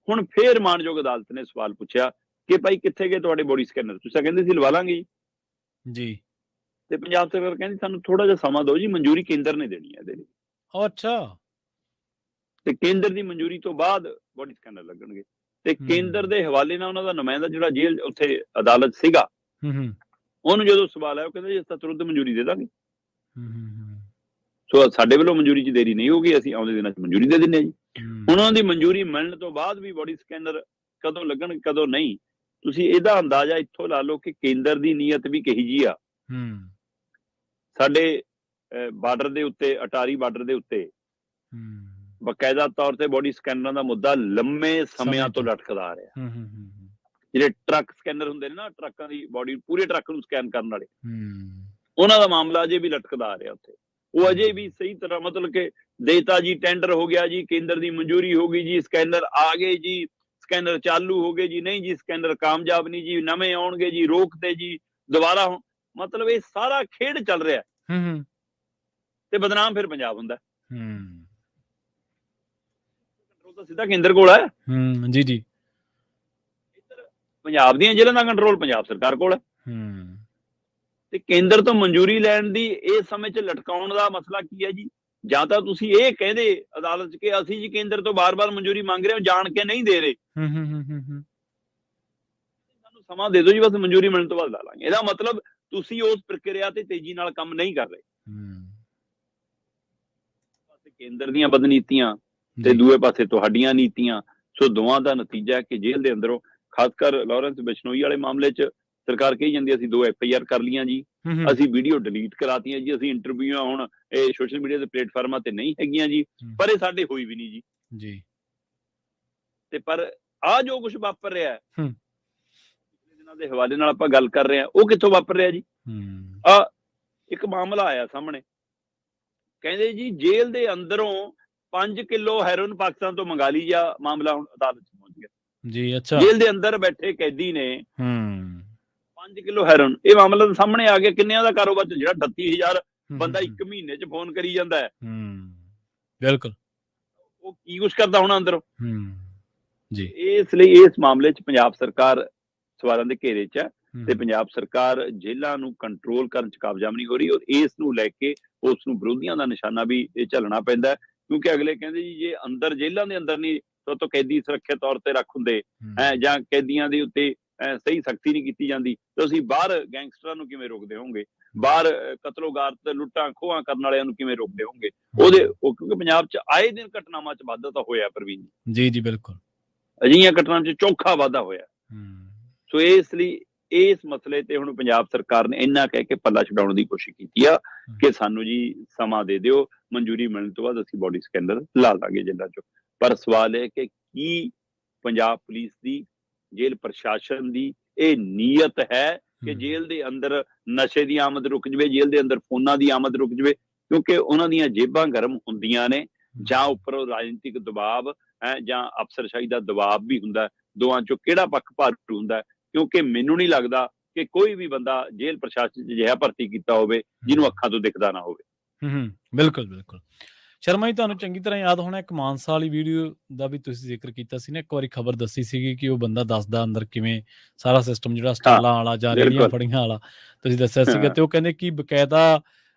S2: ਹੁਣ ਫੇਰ ਮਾਣਯੋਗ ਅਦਾਲਤ ਨੇ ਸਵਾਲ ਪੁੱਛਿਆ ਕਿ ਭਾਈ ਕਿੱਥੇ ਗਏ ਤੁਹਾਡੇ ਬੋਡੀ ਸਕੈਨਰ? ਤੁਸੀਂ ਕਹਿੰਦੇ ਸੀ ਲਵਾ ਲਾਂਗੇ ਜੀ। ਤੇ ਪੰਜਾਬ ਸਰਕਾਰ ਕਹਿੰਦੀ ਸਾਨੂੰ ਥੋੜਾ ਜਿਹਾ ਸਮਾਂ ਦਿਓ ਜੀ, ਮਨਜ਼ੂਰੀ ਕੇਂਦਰ ਨੇ ਦੇਣੀ ਹੈ ਇਹਦੇ ਲਈ।
S1: ਅੱਛਾ।
S2: ਤੇ ਕੇਂਦਰ ਦੀ ਮਨਜ਼ੂਰੀ ਤੋਂ ਬਾਅਦ ਬੋਡੀ ਸਕੈਨਰ ਲੱਗਣਗੇ। ਤੇ ਕੇਂਦਰ ਦੇ ਹਵਾਲੇ ਨਾਲ ਉਹਨਾਂ ਦਾ ਨੁਮਾਇੰਦਾ ਜਿਹੜਾ ਜੇਲ੍ਹ ਉੱਥੇ ਅਦਾਲਤ ਸੀਗਾ, ਉਹਨੂੰ ਜਦੋਂ ਸਵਾਲ ਆਇਆ ਉਹ ਕਹਿੰਦੇ ਜੀ ਅਸੀਂ ਤਾਂ ਤੁਰੰਤ ਮਨਜ਼ੂਰੀ ਦੇ ਦਾਂਗੇ। ਸੋ ਸਾਡੇ ਵੱਲੋਂ ਮਨਜ਼ੂਰੀ 'ਚ ਦੇਰੀ ਨਹੀਂ ਹੋਊਗੀ, ਅਸੀਂ ਆਉਂਦੇ ਦਿਨਾਂ 'ਚ ਮਨਜ਼ੂਰੀ ਦੇ ਦਿੰਦੇ ਹਾਂ ਜੀ। ਹੁਣ ਉਹਨਾਂ ਦੀ ਮਨਜ਼ੂਰੀ ਮਿਲਣ ਤੋਂ ਬਾਅਦ ਵੀ ਬੋਡੀ ਸਕੈਨਰ ਕਦੋਂ ਲੱਗਣਗੇ ਕਦੋਂ ਨਹੀਂ, ਤੁਸੀਂ ਇਹਦਾ ਅੰਦਾਜ਼ਾ ਇੱਥੋਂ ਲਾ ਲਓ ਕਿ ਕੇਂਦਰ ਦੀ ਨੀਅਤ ਵੀ ਕਹੀ ਜੀ ਆ। ਸਾਡੇ ਬਾਰਡਰ ਦੇ ਉੱਤੇ, ਅਟਾਰੀ ਬਾਰਡਰ ਦੇ ਉੱਤੇ ਬਕਾਇਦਾ ਤੌਰ ਤੇ ਬੋਡੀ ਸਕੈਨਰਾਂ ਦਾ ਮੁੱਦਾ ਲੰਮੇ ਸਮਿਆਂ ਤੋਂ ਲਟਕਦਾ ਆ ਰਿਹਾ। ਜਿਹੜੇ ਟਰੱਕ ਸਕੈਨਰ ਹੁੰਦੇ ਨੇ ਨਾ, ਟਰੱਕਾਂ ਦੀ ਬੋਡੀ, ਪੂਰੇ ਟਰੱਕ ਨੂੰ ਸਕੈਨ ਕਰਨ ਵਾਲੇ, ਉਹਨਾਂ ਦਾ ਮਾਮਲਾ ਅਜੇ ਵੀ ਲਟਕਦਾ ਆ ਰਿਹਾ ਉੱਥੇ। ਉਹ ਅਜੇ ਵੀ ਸਹੀ ਤਰ੍ਹਾਂ ਮਤਲਬ ਕਿ ਦੇਤਾ ਜੀ, ਟੈਂਡਰ ਹੋ ਗਿਆ ਜੀ, ਕੇਂਦਰ ਦੀ ਮਨਜ਼ੂਰੀ ਹੋ ਗਈ ਜੀ, ਸਕੈਨਰ ਆ ਗਏ ਜੀ, ਸਕੈਨਰ ਚਾਲੂ ਹੋ ਗਏ ਜੀ, ਨਹੀਂ ਜੀ ਸਕੈਨਰ ਕਾਮਯਾਬ ਨਹੀਂ ਜੀ, ਨਵੇਂ ਆਉਣਗੇ ਜੀ, ਰੋਕਤੇ ਜੀ, ਦੁਬਾਰਾ ਮਤਲਬ ਇਹ ਸਾਰਾ ਖੇਡ ਚੱਲ ਰਿਹਾ। ਤੇ ਬਦਨਾਮ ਫਿਰ ਪੰਜਾਬ ਹੁੰਦਾ। ਕੰਟਰੋਲ ਤਾਂ ਸਿੱਧਾ ਕੇਂਦਰ ਕੋਲ ਹੈ।
S1: ਜੀ ਜੀ।
S2: ਇੱਧਰ ਪੰਜਾਬ ਦੀਆਂ ਜੇਲ੍ਹਾਂ ਦਾ ਕੰਟਰੋਲ ਪੰਜਾਬ ਸਰਕਾਰ ਕੋਲ ਹੈ। ਤੇ ਕੇਂਦਰ ਤੋਂ ਮਨਜ਼ੂਰੀ ਲੈਣ ਦੀ ਇਸ ਸਮੇਂ 'ਚ ਲਟਕਾਉਣ ਦਾ ਮਸਲਾ ਕੀ ਹੈ ਜੀ? ਜਾਂ ਤਾਂ ਤੁਸੀਂ ਇਹ ਕਹਿੰਦੇ ਅਦਾਲਤ 'ਚ ਕਿ ਅਸੀਂ ਜੀ ਕੇਂਦਰ ਤੋਂ ਬਾਰ-ਬਾਰ ਮਨਜ਼ੂਰੀ ਮੰਗ ਰਹੇ ਹਾਂ, ਜਾਣ ਕੇ ਨਹੀਂ ਦੇ ਰਹੇ, ਸਾਨੂੰ ਸਮਾਂ ਦੇ ਦਿਓ ਜੀ, ਬਸ ਮਨਜ਼ੂਰੀ ਮਿਲਣ ਤੋਂ ਬਾਅਦ ਲਾ ਲਾਂਗੇ। ਇਹਦਾ ਮਤਲਬ ਤੁਸੀਂ ਉਸ ਪ੍ਰਕਿਰਿਆ ਤੇ ਤੇਜ਼ੀ ਨਾਲ ਕੰਮ ਨਹੀਂ ਕਰ ਰਹੇ। ਕੇਂਦਰ ਦੀਆਂ ਬਦਨੀਤੀਆਂ ਤੇ ਦੂਏ ਪਾਸੇ ਤੁਹਾਡੀਆਂ ਨੀਤੀਆਂ। ਸੋ ਦੋਵਾਂ ਦਾ ਨਤੀਜਾ ਹੈ ਕਿ ਜੇਲ੍ਹ ਦੇ ਅੰਦਰੋਂ, ਖਾਸ ਕਰ ਲਾਰੈਂਸ ਬਿਸ਼ਨੋਈ ਵਾਲੇ ਮਾਮਲੇ 'ਚ ਸਰਕਾਰ ਕਹੀ ਜਾਂਦੀ ਅਸੀਂ 2 FIR ਕਰ ਲੀਆਂ ਜੀ, ਅਸੀਂ ਵੀਡੀਓ ਡਿਲੀਟ ਕਰਾਤੀਆਂ ਜੀ, ਅਸੀਂ ਇੰਟਰਵਿਊਆਂ ਹੁਣ ਇਹ ਸੋਸ਼ਲ ਮੀਡੀਆ ਦੇ ਪਲੇਟਫਾਰਮਾਂ ਤੇ ਨਹੀਂ ਹੈਗੀਆਂ ਜੀ, ਪਰ ਇਹ ਸਾਡੇ ਹੋਈ ਵੀ ਨਹੀਂ ਜੀ। ਤੇ ਪਰ ਆ ਜੋ ਕੁਝ ਵਾਪਰ ਰਿਹਾ ਪਿਛਲੇ ਦਿਨਾਂ ਦੇ ਹਵਾਲੇ ਨਾਲ ਆਪਾਂ ਗੱਲ ਕਰ ਰਹੇ ਹਾਂ, ਉਹ ਕਿੱਥੋਂ ਵਾਪਰ ਰਿਹਾ ਜੀ? ਇੱਕ ਮਾਮਲਾ ਆਇਆ ਸਾਹਮਣੇ, ਕਹਿੰਦੇ ਜੀ ਜੇਲ੍ਹ ਦੇ ਅੰਦਰੋਂ 5 ਕਿਲੋ ਹੈਰੋਇਨ ਪਾਕਿਸਤਾਨ ਤੋਂ ਮੰਗਾ ਲਈ, ਜਾਂ ਮਾਮਲਾ ਹੁਣ ਅਦਾਲਤ 'ਚ ਪਹੁੰਚ ਗਿਆ
S1: ਜੀ। ਅੱਛਾ।
S2: ਜੇਲ੍ਹ ਦੇ ਅੰਦਰ ਬੈਠੇ ਕੈਦੀ ਨੇ
S1: 5
S2: 5 ਕਿਲੋ ਹੈਰੋਇਨ, ਇਹ ਮਾਮਲਾ ਤਾਂ ਸਾਹਮਣੇ ਆ ਗਿਆ। ਕਿੰਨਿਆਂ ਦਾ ਕਾਰੋਬਾਰ ਚ ਜਿਹੜਾ 38,000 ਬੰਦਾ ਇੱਕ ਮਹੀਨੇ ਚ ਫੋਨ ਕਰੀ ਜਾਂਦਾ ਹੈ,
S1: ਬਿਲਕੁਲ,
S2: ਉਹ ਕੀ ਕੁਛ ਕਰਦਾ ਹੋਣਾ ਅੰਦਰੋਂ।
S1: ਜੀ।
S2: ਇਸ ਲਈ ਇਸ ਮਾਮਲੇ ਚ ਪੰਜਾਬ ਸਰਕਾਰ ਸਵਾਲਾਂ ਦੇ ਘੇਰੇ ਚ ਹੈ ਤੇ ਪੰਜਾਬ ਸਰਕਾਰ ਜੇਲ੍ਹਾਂ ਨੂੰ ਕੰਟਰੋਲ ਕਰਨ ਚ ਕਾਮਯਾਬ ਨਹੀਂ ਹੋ ਰਹੀ, ਔਰ ਇਸ ਨੂੰ ਲੈ ਕੇ ਉਸ ਨੂੰ ਵਿਰੋਧੀਆਂ ਦਾ ਨਿਸ਼ਾਨਾ ਵੀ ਇਹ ਝੱਲਣਾ ਪੈਂਦਾ, ਕਿਉਂਕਿ ਅਗਲੇ ਕਹਿੰਦੇ ਜੀ ਜੇ ਅੰਦਰ ਜੇਲ੍ਹਾਂ ਦੇ ਅੰਦਰ ਨਹੀਂ ਤੋਂ ਕੈਦੀ ਸੁਰੱਖਿਅਤ ਤੌਰ ਤੇ ਰੱਖ ਹੁੰਦੇ ਜਾਂ ਕੈਦੀਆਂ ਦੇ ਉੱਤੇ ਸਹੀ ਸਖਤੀ ਨਹੀਂ ਕੀਤੀ ਜਾਂਦੀ, ਤਾਂ ਅਸੀਂ ਬਾਹਰ ਗੈਂਗਸਟਰਾਂ ਨੂੰ ਕਿਵੇਂ ਰੋਕਦੇ ਹੋਵਾਂਗੇ, ਬਾਹਰ ਕਤਲੋਗਾਰਤ ਲੁੱਟਾਂ ਖੋਹਾਂ ਕਰਨ ਵਾਲਿਆਂ ਨੂੰ ਕਿਵੇਂ ਰੋਕਦੇ ਹੋਵਾਂਗੇ। ਕਿਉਂਕਿ ਪੰਜਾਬ ਚ ਆਏ ਦਿਨ ਘਟਨਾਵਾਂ ਚ ਵਾਧਾ ਤਾਂ ਹੋਇਆ ਪ੍ਰਵੀਨ
S1: ਜੀ। ਜੀ ਬਿਲਕੁਲ,
S2: ਅਜਿਹੀਆਂ ਘਟਨਾਵਾਂ ਚ ਚੌਖਾ ਵਾਧਾ ਹੋਇਆ। ਸੋ ਇਸ ਲਈ ਇਸ ਮਸਲੇ ਤੇ ਹੁਣ ਪੰਜਾਬ ਸਰਕਾਰ ਨੇ ਇੰਨਾ ਕਹਿ ਕੇ ਪੱਲਾ ਛਡਾਉਣ ਦੀ ਕੋਸ਼ਿਸ਼ ਕੀਤੀ ਆ ਕਿ ਸਾਨੂੰ ਜੀ ਸਮਾਂ ਦੇ ਦਿਓ, ਮਨਜ਼ੂਰੀ ਮਿਲਣ ਤੋਂ ਬਾਅਦ ਅਸੀਂ ਬੋਡੀ ਸਕੈਨਰ ਲਾ ਦਾਂਗੇ ਜੇਲ੍ਹਾਂ ਚੋਂ। ਪਰ ਸਵਾਲ ਹੈ ਕਿ ਕੀ ਪੰਜਾਬ ਪੁਲਿਸ ਦੀ, ਜੇਲ੍ਹ ਪ੍ਰਸ਼ਾਸਨ ਦੀ ਇਹ ਨੀਅਤ ਹੈ ਕਿ ਜੇਲ੍ਹ ਦੇ ਅੰਦਰ ਨਸ਼ੇ ਦੀ ਆਮਦ ਰੁਕ ਜਵੇ, ਜੇਲ੍ਹ ਦੇ ਅੰਦਰ ਫੋਨਾਂ ਦੀ ਆਮਦ ਰੁਕ ਜਵੇ, ਕਿਉਂਕਿ ਉਹਨਾਂ ਦੀਆਂ ਜੇਬਾਂ ਗਰਮ ਹੁੰਦੀਆਂ ਨੇ, ਜਾਂ ਉੱਪਰੋਂ ਰਾਜਨੀਤਿਕ ਦਬਾਅ ਹੈ ਜਾਂ ਅਫਸਰਸ਼ਾਹੀ ਦਾ ਦਬਾਅ ਵੀ ਹੁੰਦਾ। ਦੋਵਾਂ ਚੋਂ ਕਿਹੜਾ ਪੱਖ ਭਾਰੂ ਹੁੰਦਾ? ਕਿਉਂਕਿ ਮੈਨੂੰ ਨਹੀਂ ਲੱਗਦਾ ਕਿ ਕੋਈ ਵੀ ਬੰਦਾ ਜੇਲ੍ਹ ਪ੍ਰਸ਼ਾਸਨ 'ਚ ਅਜਿਹਾ ਭਰਤੀ ਕੀਤਾ ਹੋਵੇ ਜਿਹਨੂੰ ਅੱਖਾਂ ਤੋਂ ਦਿਖਦਾ ਨਾ ਹੋਵੇ।
S1: ਬਿਲਕੁਲ ਬਿਲਕੁਲ। ਸ਼ਰਮਾ ਜੀ, ਤੁਹਾਨੂੰ ਚੰਗੀ ਤਰ੍ਹਾਂ ਯਾਦ ਹੋਣਾ ਇੱਕ ਮਾਨਸਾ ਵਾਲੀ ਵੀਡੀਓ ਦਾ ਵੀ ਤੁਸੀਂ ਜ਼ਿਕਰ ਕੀਤਾ ਸੀ ਨਾ, ਇੱਕ ਵਾਰੀ ਖਬਰ ਦੱਸੀ ਸੀਗੀ ਕਿ ਉਹ ਬੰਦਾ ਦੱਸਦਾ ਅੰਦਰ ਕਿਵੇਂ ਸਾਰਾ ਸਿਸਟਮ ਜਿਹੜਾ ਸਟਾਲਾਂ ਵਾਲਾ ਜਾਂ ਰੇਹੜੀਆਂ ਫੜੀਆਂ ਵਾਲਾ ਤੁਸੀਂ ਦੱਸਿਆ ਸੀਗਾ, ਤੇ ਉਹ ਕਹਿੰਦੇ ਕਿ ਬਕਾਇਦਾ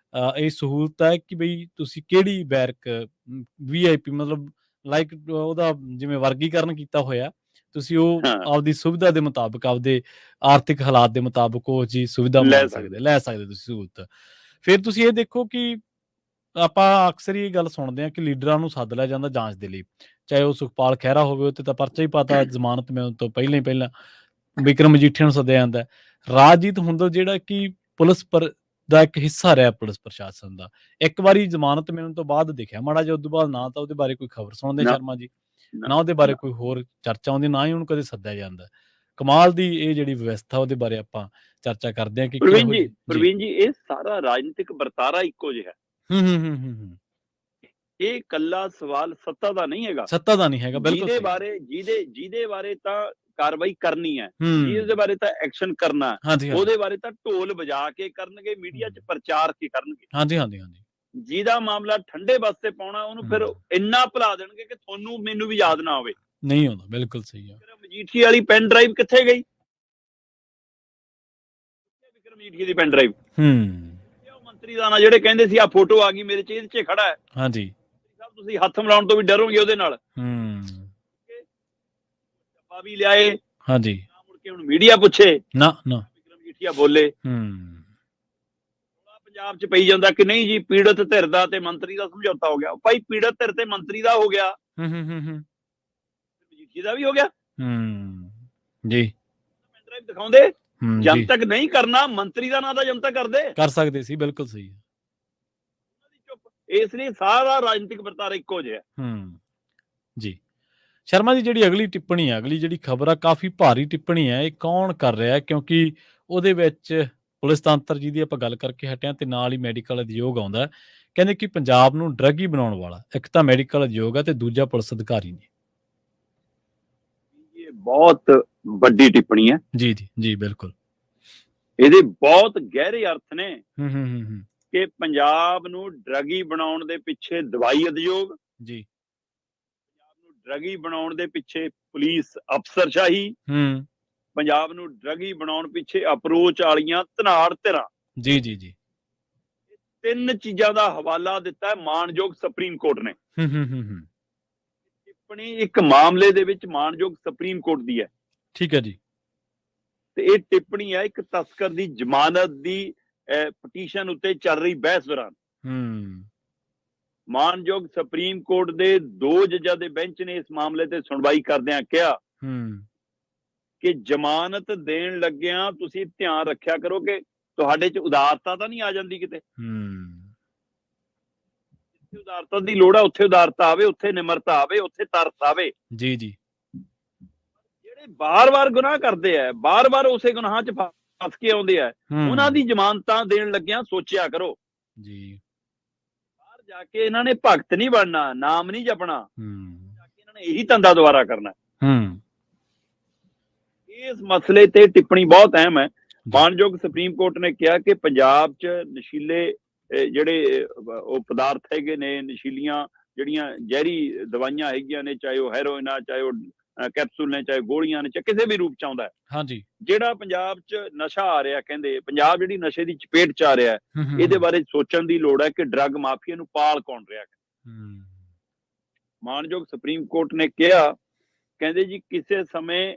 S1: ਇਹ ਸਹੂਲਤ ਹੈ ਕਿ ਬਈ ਤੁਸੀਂ ਕਿਹੜੀ ਬੈਰਕ VIP ਮਤਲਬ ਲਾਈਕ ਉਹਦਾ ਜਿਵੇਂ ਵਰਗੀਕਰਨ ਕੀਤਾ ਹੋਇਆ, ਤੁਸੀਂ ਉਹ ਆਪਦੀ ਸੁਵਿਧਾ ਦੇ ਮੁਤਾਬਕ, ਆਪਦੇ ਆਰਥਿਕ ਹਾਲਾਤ ਦੇ ਮੁਤਾਬਕ ਉਹ ਚੀਜ਼ ਸੁਵਿਧਾ ਲੈ ਸਕਦੇ ਤੁਸੀਂ ਸਹੂਲਤ। ਫਿਰ ਤੁਸੀਂ ਇਹ ਦੇਖੋ ਕਿ ਆਪਾਂ ਅਕਸਰ ਹੀ ਇਹ ਗੱਲ ਸੁਣਦੇ ਹਾਂ ਕਿ ਲੀਡਰਾਂ ਨੂੰ ਸੱਦ ਲਿਆ ਜਾਂਦਾ ਜਾਂਚ ਦੇ ਲਈ, ਚਾਹੇ ਉਹ ਸੁਖਪਾਲ ਖਹਿਰਾ ਹੋਵੇ, ਉੱਤੇ ਤਾਂ ਪਰਚਾ ਹੀ ਪਾਤਾ ਜ਼ਮਾਨਤ ਮਿਲਣ ਤੋਂ ਪਹਿਲਾਂ ਹੀ ਪਹਿਲਾਂ। ਵਿਕਰਮ ਮਜੀਠੀਆ ਨੂੰ ਸੱਦਿਆ ਜਾਂਦਾ। ਰਾਜਜੀਤ ਹੁੰਦਲ ਜਿਹੜਾ ਕਿ ਪੁਲਿਸ ਦਾ ਇੱਕ ਹਿੱਸਾ ਰਿਹਾ ਪੁਲਿਸ ਪ੍ਰਸ਼ਾਸਨ ਦਾ, ਇੱਕ ਵਾਰੀ ਜ਼ਮਾਨਤ ਮਿਲਣ ਤੋਂ ਬਾਅਦ ਦਿਖਿਆ ਮਾੜਾ ਜਿਹਾ, ਉਦੋਂ ਬਾਅਦ ਨਾ ਤਾਂ ਉਹਦੇ ਬਾਰੇ ਕੋਈ ਖਬਰ ਸੁਣਦੇ ਸ਼ਰਮਾ ਜੀ, ਨਾ ਉਹਦੇ ਬਾਰੇ ਕੋਈ ਹੋਰ ਚਰਚਾ ਆਉਂਦੀ, ਨਾ ਹੀ ਉਹਨੂੰ ਕਦੇ ਸੱਦਿਆ ਜਾਂਦਾ। ਕਮਾਲ ਦੀ ਇਹ ਜਿਹੜੀ ਵਿਵਸਥਾ, ਉਹਦੇ ਬਾਰੇ ਆਪਾਂ ਚਰਚਾ ਕਰਦੇ ਹਾਂ ਕਿ
S2: ਪ੍ਰਵੀਨ ਜੀ ਇਹ ਸਾਰਾ ਰਾਜਨੀਤਿਕ ਵਰਤਾਰਾ ਇੱਕੋ ਜਿਹਾ। ਇਹ ਕੱਲਾ ਸਵਾਲ ਸੱਤਾ ਦਾ ਨਹੀਂ ਹੈਗਾ,
S1: ਸੱਤਾ ਦਾ ਨਹੀਂ ਹੈਗਾ, ਬਿਲਕੁਲ।
S2: ਜਿਹਦੇ ਬਾਰੇ ਤਾਂ ਕਾਰਵਾਈ ਕਰਨੀ ਹੈ, ਜਿਹਦੇ ਬਾਰੇ ਤਾਂ ਐਕਸ਼ਨ ਕਰਨਾ, ਉਹਦੇ ਬਾਰੇ ਤਾਂ ਢੋਲ ਵਜਾ ਕੇ ਕਰਨਗੇ, ਮੀਡੀਆ 'ਚ ਪ੍ਰਚਾਰ ਕੀ ਕਰਨਗੇ। ਹਾਂਜੀ। ਜਿਹਦਾ ਮਾਮਲਾ ਠੰਡੇ ਬਸਤੇ ਪਾਉਣਾ, ਉਹਨੂੰ ਫਿਰ ਇੰਨਾ ਭੁਲਾ ਦੇਣਗੇ ਕਿ ਤੁਹਾਨੂੰ ਮੈਨੂੰ ਵੀ ਯਾਦ ਨਾ ਹੋਵੇ।
S1: ਨਹੀਂ ਆਉਂਦਾ, ਬਿਲਕੁਲ ਸਹੀ ਹੈ।
S2: ਮਜੀਠੀ ਵਾਲੀ ਪੈਨ ਡਰਾਈਵ ਕਿੱਥੇ ਗਈ? ਵਿਕਰਮ ਮਜੀਠੀ ਦੀ ਪੈਨ ਡਰਾਈਵ ਮੰਤਰੀ ਦਾ ਨਾ, ਜਿਹੜੇ ਕਹਿੰਦੇ ਸੀ ਆ ਫੋਟੋ ਆ ਗਈ ਮੇਰੇ 'ਚ, ਇਹਦੇ 'ਚ ਖੜਾ ਹੈ। ਹਾਂਜੀ, ਤੁਸੀਂ ਹੱਥ ਮਿਲਾਉਣ ਤੋਂ ਵੀ ਡਰੋਗੇ ਉਹਦੇ ਨਾਲ। ਡੱਬਾ ਵੀ ਲਿਆਏ, ਹਾਂਜੀ, ਮੁੜ ਕੇ ਹੁਣ ਮੀਡੀਆ ਪੁੱਛੇ ਨਾ ਵਿਕਰਮ ਮਜੀਠੀਆ ਬੋਲੇ। ਪੰਜਾਬ 'ਚ ਪਈ ਜਾਂਦਾ ਕਿ ਨਹੀਂ ਜੀ ਪੀੜਤ ਧਿਰ ਦਾ ਤੇ ਮੰਤਰੀ ਦਾ ਸਮਝੌਤਾ ਹੋ ਗਿਆ। ਭਾਈ ਪੀੜਤ ਧਿਰ ਤੇ ਮੰਤਰੀ ਦਾ ਹੋ ਗਿਆ, ਮਜੀਠੀ ਦਾ ਵੀ ਹੋ ਗਿਆ ਜੀ। ਦਿਖਾਉਂਦੇ ਜਨਤਕ ਨਹੀਂ ਕਰਨਾ, ਮੰਤਰੀ ਦਾ ਨਾਂ ਤਾਂ ਜਨਤਕ ਕਰ ਸਕਦੇ ਸੀ, ਬਿਲਕੁਲ ਸਹੀ ਹੈ। ਇਸ ਲਈ ਸਾਰਾ ਰਾਜਨੀਤਿਕ ਵਰਤਾਰਾ ਇੱਕੋ ਜਿਹਾ ਜੀ। ਸ਼ਰਮਾ ਜੀ, ਜਿਹੜੀ ਅਗਲੀ ਟਿੱਪਣੀ ਹੈ, ਅਗਲੀ ਜਿਹੜੀ ਖਬਰ ਆ, ਕਾਫੀ ਭਾਰੀ ਟਿੱਪਣੀ ਹੈ, ਇਹ ਕੌਣ ਕਰ ਰਿਹਾ? ਕਿਉਂਕਿ ਉਹਦੇ ਵਿੱਚ ਪੁਲਿਸ ਤੰਤਰ ਜਿਹਦੀ ਆਪਾਂ ਗੱਲ ਕਰਕੇ ਹਟਿਆ ਤੇ ਨਾਲ ਹੀ ਮੈਡੀਕਲ ਉਦਯੋਗ ਆਉਂਦਾ। ਕਹਿੰਦੇ ਕਿ ਪੰਜਾਬ ਨੂੰ ਡਰੱਗੀ ਬਣਾਉਣ ਵਾਲਾ ਇੱਕ ਤਾਂ ਮੈਡੀਕਲ ਉਦਯੋਗ ਹੈ ਤੇ ਦੂਜਾ ਪੁਲਿਸ ਅਧਿਕਾਰੀ ਨੇ। ਇਹ ਬਹੁਤ ਵੱਡੀ ਟਿੱਪਣੀ ਹੈ ਜੀ, ਬਿਲਕੁਲ। ਇਹਦੇ ਬਹੁਤ ਗਹਿਰੇ ਅਰਥ ਨੇ ਕਿ ਪੰਜਾਬ ਨੂੰ ਡਰੱਗੀ ਬਣਾਉਣ ਦੇ ਪਿੱਛੇ ਦਵਾਈ ਉਦਯੋਗ ਜੀ, ਪੰਜਾਬ ਨੂੰ ਡਰੱਗੀ ਬਣਾਉਣ ਦੇ ਪਿੱਛੇ ਪੁਲਿਸ ਅਫਸਰਸ਼ਾਹੀ, ਪੰਜਾਬ ਨੂੰ ਡਰੱਗੀ ਬਣਾਉਣ ਪਿੱਛੇ ਅਪਰੋਚ ਵਾਲੀਆਂ ਧਨਾੜ ਧਿਰਾਂ ਜੀ। ਤਿੰਨ ਚੀਜ਼ਾਂ ਦਾ ਹਵਾਲਾ ਦਿੱਤਾ ਮਾਣਯੋਗ ਸੁਪਰੀਮ ਕੋਰਟ ਨੇ। ਟਿੱਪਣੀ ਇੱਕ ਮਾਮਲੇ ਦੇ ਵਿੱਚ ਮਾਣਯੋਗ ਸੁਪਰੀਮ ਕੋਰਟ ਦੀ ਹੈ, ਠੀਕ ਹੈ ਜੀ। ਤੇ ਇਹ ਟਿੱਪਣੀ ਹੈ ਇੱਕ ਤਸਕਰ ਦੀ ਜ਼ਮਾਨਤ ਦੀ ਪਟੀਸ਼ਨ ਉੱਤੇ ਚੱਲ ਰਹੀ ਬਹਿਸ ਦੌਰਾਨ। ਮਾਣਯੋਗ ਸੁਪਰੀਮ ਕੋਰਟ ਦੇ 2 ਜੱਜਾਂ ਦੇ ਬੈਂਚ ਨੇ ਇਸ ਮਾਮਲੇ ਤੇ ਸੁਣਵਾਈ ਕਰਦਿਆਂ ਕਿਹਾ ਕਿ ਜ਼ਮਾਨਤ ਦੇਣ ਲੱਗਿਆਂ ਤੁਸੀਂ ਧਿਆਨ ਰੱਖਿਆ ਕਰੋ ਕਿ ਤੁਹਾਡੇ 'ਚ ਉਦਾਰਤਾ ਤਾਂ ਨਹੀਂ ਆ ਜਾਂਦੀ ਕਿਤੇ। ਜਿੱਥੇ ਉਦਾਰਤਾ ਦੀ ਲੋੜ ਆ ਉੱਥੇ ਉਦਾਰਤਾ ਆਵੇ, ਉੱਥੇ ਨਿਮਰਤਾ ਆਵੇ, ਉੱਥੇ ਤਰਸ ਆਵੇ ਜੀ। ਜਿਹੜੇ ਬਾਰ-ਬਾਰ ਗੁਨਾਹ ਕਰਦੇ ਆ, ਬਾਰ-ਬਾਰ ਉਸੇ ਗੁਨਾਹ 'ਚ ਫਸ ਕੇ ਆਉਂਦੇ ਆ, ਉਹਨਾਂ ਦੀ ਜ਼ਮਾਨਤਾਂ ਦੇਣ ਲੱਗਿਆਂ ਸੋਚਿਆ ਕਰੋ
S1: ਜੀ।
S2: ਬਾਹਰ ਜਾ ਕੇ ਇਹਨਾਂ ਨੇ ਭਗਤ ਨਹੀਂ ਬਣਨਾ, ਨਾਮ ਨਹੀਂ ਜਪਣਾ, ਜਾ ਕੇ ਇਹਨਾਂ ਨੇ ਇਹੀ ਧੰਦਾ ਦੁਬਾਰਾ ਕਰਨਾ। ਇਸ ਮਸਲੇ ਤੇ ਟਿੱਪਣੀ ਬਹੁਤ ਅਹਿਮ ਹੈ। ਮਾਨਯੋਗ ਸੁਪਰੀਮ ਕੋਰਟ ਨੇ ਕਿਹਾ ਕਿ ਪੰਜਾਬ 'ਚ ਨਸ਼ੀਲੇ ਜਿਹੜੇ ਉਹ ਪਦਾਰਥ ਹੈਗੇ ਨੇ, ਨਸ਼ੀਲੀਆਂ ਜਿਹੜੀਆਂ ਜ਼ਹਿਰੀ ਦਵਾਈਆਂ ਹੈਗੀਆਂ ਨੇ, ਚਾਹੇ ਉਹ ਹੈਰੋਇਨ ਆ, ਚਾਹੇ ਉਹ ਕੈਪਸੂਲ ਨੇ, ਚਾਹੇ ਗੋਲੀਆਂ ਨੇ, ਚਾਹੇ ਕਿਸੇ ਵੀ ਰੂਪ 'ਚ ਆਉਂਦਾ,
S1: ਹਾਂਜੀ,
S2: ਜਿਹੜਾ ਪੰਜਾਬ 'ਚ ਨਸ਼ਾ ਆ ਰਿਹਾ, ਕਹਿੰਦੇ ਪੰਜਾਬ ਜਿਹੜੀ ਨਸ਼ੇ ਦੀ ਚਪੇਟ 'ਚ ਆ ਰਿਹਾ, ਇਹਦੇ ਬਾਰੇ ਸੋਚਣ ਦੀ ਲੋੜ ਹੈ ਕਿ ਡਰੱਗ ਮਾਫੀਆ ਨੂੰ ਪਾਲ ਕੌਣ ਰਿਹਾ। ਮਾਨਯੋਗ ਸੁਪਰੀਮ ਕੋਰਟ ਨੇ ਕਿਹਾ, ਕਹਿੰਦੇ ਜੀ ਕਿਸੇ ਸਮੇਂ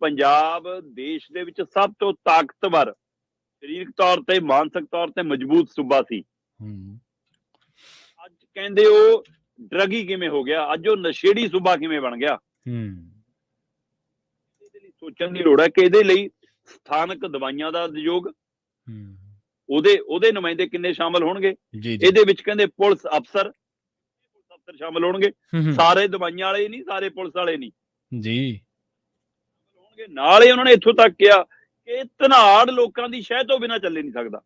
S2: ਪੰਜਾਬ ਦੇਸ਼ ਦੇ ਵਿੱਚ ਸਭ ਤੋਂ ਤਾਕਤਵਰ, ਸਰੀਰਕ ਤੌਰ ਤੇ, ਮਾਨਸਿਕ ਤੌਰ ਤੇ ਮਜ਼ਬੂਤ ਸੂਬਾ ਸੀ। ਅੱਜ ਕਹਿੰਦੇ ਉਹ ਡਰੱਗੀ ਕਿਵੇਂ ਹੋ ਗਿਆ, ਅੱਜ ਉਹ ਨਸ਼ੇੜੀ ਸੂਬਾ ਕਿਵੇਂ ਬਣ ਗਿਆ। ਇਹਦੇ ਲਈ ਸੋਚਣ ਦੀ ਲੋੜ ਹੈ ਕਿ ਇਹਦੇ ਲਈ ਸਥਾਨਕ ਦਵਾਈਆਂ ਦਾ ਉਦਯੋਗ, ਉਹਦੇ ਨੁਮਾਇੰਦੇ ਕਿੰਨੇ ਸ਼ਾਮਲ ਹੋਣਗੇ। ਇਹਦੇ ਵਿੱਚ ਕਹਿੰਦੇ ਪੁਲਿਸ ਅਫਸਰ ਸ਼ਾਮਲ ਹੋਣਗੇ, ਸਾਰੇ ਦਵਾਈਆਂ ਵਾਲੇ ਨਹੀਂ, ਸਾਰੇ ਪੁਲਿਸ ਵਾਲੇ ਨਹੀਂ ਜੀ ਹੋਣਗੇ। ਨਾਲ ਹੀ ਉਹਨਾਂ ਨੇ ਇੱਥੋਂ ਤੱਕ ਕਿਹਾ ਕਿ ਧਨਾੜ ਲੋਕਾਂ ਦੀ ਸ਼ਹਿ ਤੋਂ ਬਿਨਾਂ ਚੱਲੇ ਨਹੀਂ ਸਕਦਾ।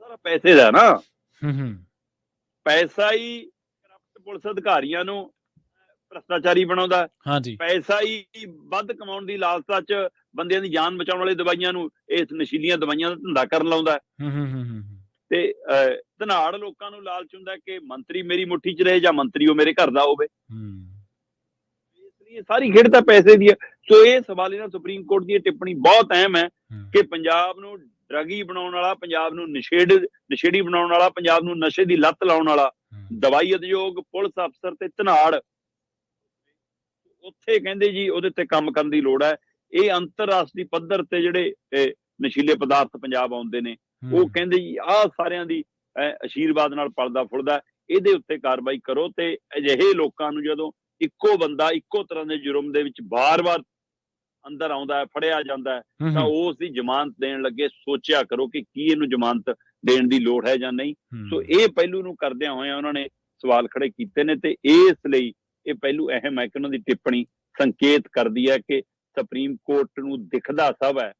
S2: ਸਾਰਾ ਪੈਸੇ ਦਾ ਨਾ, ਪੈਸਾ ਹੀ ਕਰਪਟ ਪੁਲਿਸ ਅਧਿਕਾਰੀਆਂ ਨੂੰ ਭ੍ਰਸ਼ਟਾਚਾਰੀ ਬਣਾਉਂਦਾ, ਪੈਸਾ ਹੀ ਵੱਧ ਕਮਾਉਣ ਦੀ ਲਾਲਸਾ 'ਚ ਬੰਦਿਆਂ ਦੀ ਜਾਨ ਬਚਾਉਣ ਵਾਲੇ ਦਵਾਈਆਂ ਨੂੰ ਇਸ ਨਸ਼ੀਲੀਆਂ ਦਵਾਈਆਂ ਦਾ ਧੰਦਾ ਕਰਨ ਲਾਉਂਦਾ। ਤੇ ਧਨਾੜ ਲੋਕਾਂ ਨੂੰ ਲਾਲਚ ਹੁੰਦਾ ਕਿ ਮੰਤਰੀ ਮੇਰੀ ਮੁੱਠੀ 'ਚ ਰਹੇ ਜਾਂ ਮੰਤਰੀ ਉਹ ਮੇਰੇ ਘਰ ਦਾ ਹੋਵੇ। ਇਸ ਲਈ ਸਾਰੀ ਖੇਡ ਤਾਂ ਪੈਸੇ ਦੀ ਹੈ। ਸੋ ਇਹ ਸਵਾਲ ਇਹਨਾਂ ਸੁਪਰੀਮ ਕੋਰਟ ਦੀ ਟਿੱਪਣੀ ਬਹੁਤ ਅਹਿਮ ਹੈ ਕਿ ਪੰਜਾਬ ਨੂੰ ਡਰੱਗੀ ਬਣਾਉਣ ਵਾਲਾ, ਪੰਜਾਬ ਨੂੰ ਨਸ਼ੇੜੀ ਬਣਾਉਣ ਵਾਲਾ, ਪੰਜਾਬ ਨੂੰ ਨਸ਼ੇ ਦੀ ਲੱਤ ਲਾਉਣ ਵਾਲਾ ਦਵਾਈ ਉਦਯੋਗ, ਪੁਲਿਸ ਅਫਸਰ ਤੇ ਧਨਾੜ, ਉੱਥੇ ਕਹਿੰਦੇ ਜੀ ਉਹਦੇ ਤੇ ਕੰਮ ਕਰਨ ਦੀ ਲੋੜ ਹੈ। ਇਹ ਅੰਤਰਰਾਸ਼ਟਰੀ ਪੱਧਰ ਤੇ ਜਿਹੜੇ ਨਸ਼ੀਲੇ ਪਦਾਰਥ ਪੰਜਾਬ ਆਉਂਦੇ ਨੇ, ਉਹ ਕਹਿੰਦੇ ਜੀ ਆਹ ਸਾਰਿਆਂ ਦੀ ਆਸ਼ੀਰਵਾਦ ਨਾਲ ਪਲਦਾ ਫੁੱਲਦਾ, ਇਹਦੇ ਉੱਤੇ ਕਾਰਵਾਈ ਕਰੋ। ਤੇ ਅਜਿਹੇ ਲੋਕਾਂ ਨੂੰ ਜਦੋਂ ਇੱਕੋ ਬੰਦਾ ਇੱਕੋ ਤਰ੍ਹਾਂ ਦੇ ਜੁਰਮ ਦੇ ਵਿੱਚ ਵਾਰ-ਵਾਰ ਅੰਦਰ ਆਉਂਦਾ ਹੈ, ਫੜਿਆ ਜਾਂਦਾ ਹੈ, ਤਾਂ ਉਸ ਦੀ ਜ਼ਮਾਨਤ ਦੇਣ ਲੱਗੇ ਸੋਚਿਆ ਕਰੋ ਕਿ ਕੀ ਇਹਨੂੰ ਜ਼ਮਾਨਤ ਦੇਣ ਦੀ ਲੋੜ ਹੈ ਜਾਂ ਨਹੀਂ। ਸੋ ਇਹ ਪਹਿਲੂ ਨੂੰ ਕਰਦਿਆਂ ਹੋਇਆਂ ਉਹਨਾਂ ਨੇ ਸਵਾਲ ਖੜੇ ਕੀਤੇ ਨੇ, ਤੇ ਇਸ ਲਈ ਇਹ ਪਹਿਲੂ ਅਹਿਮ ਹੈ ਕਿ ਉਹਨਾਂ ਦੀ ਟਿੱਪਣੀ ਸੰਕੇਤ ਕਰਦੀ ਹੈ ਕਿ ਸੁਪਰੀਮ ਕੋਰਟ ਨੂੰ ਦਿਖਦਾ ਸਭ ਹੈ,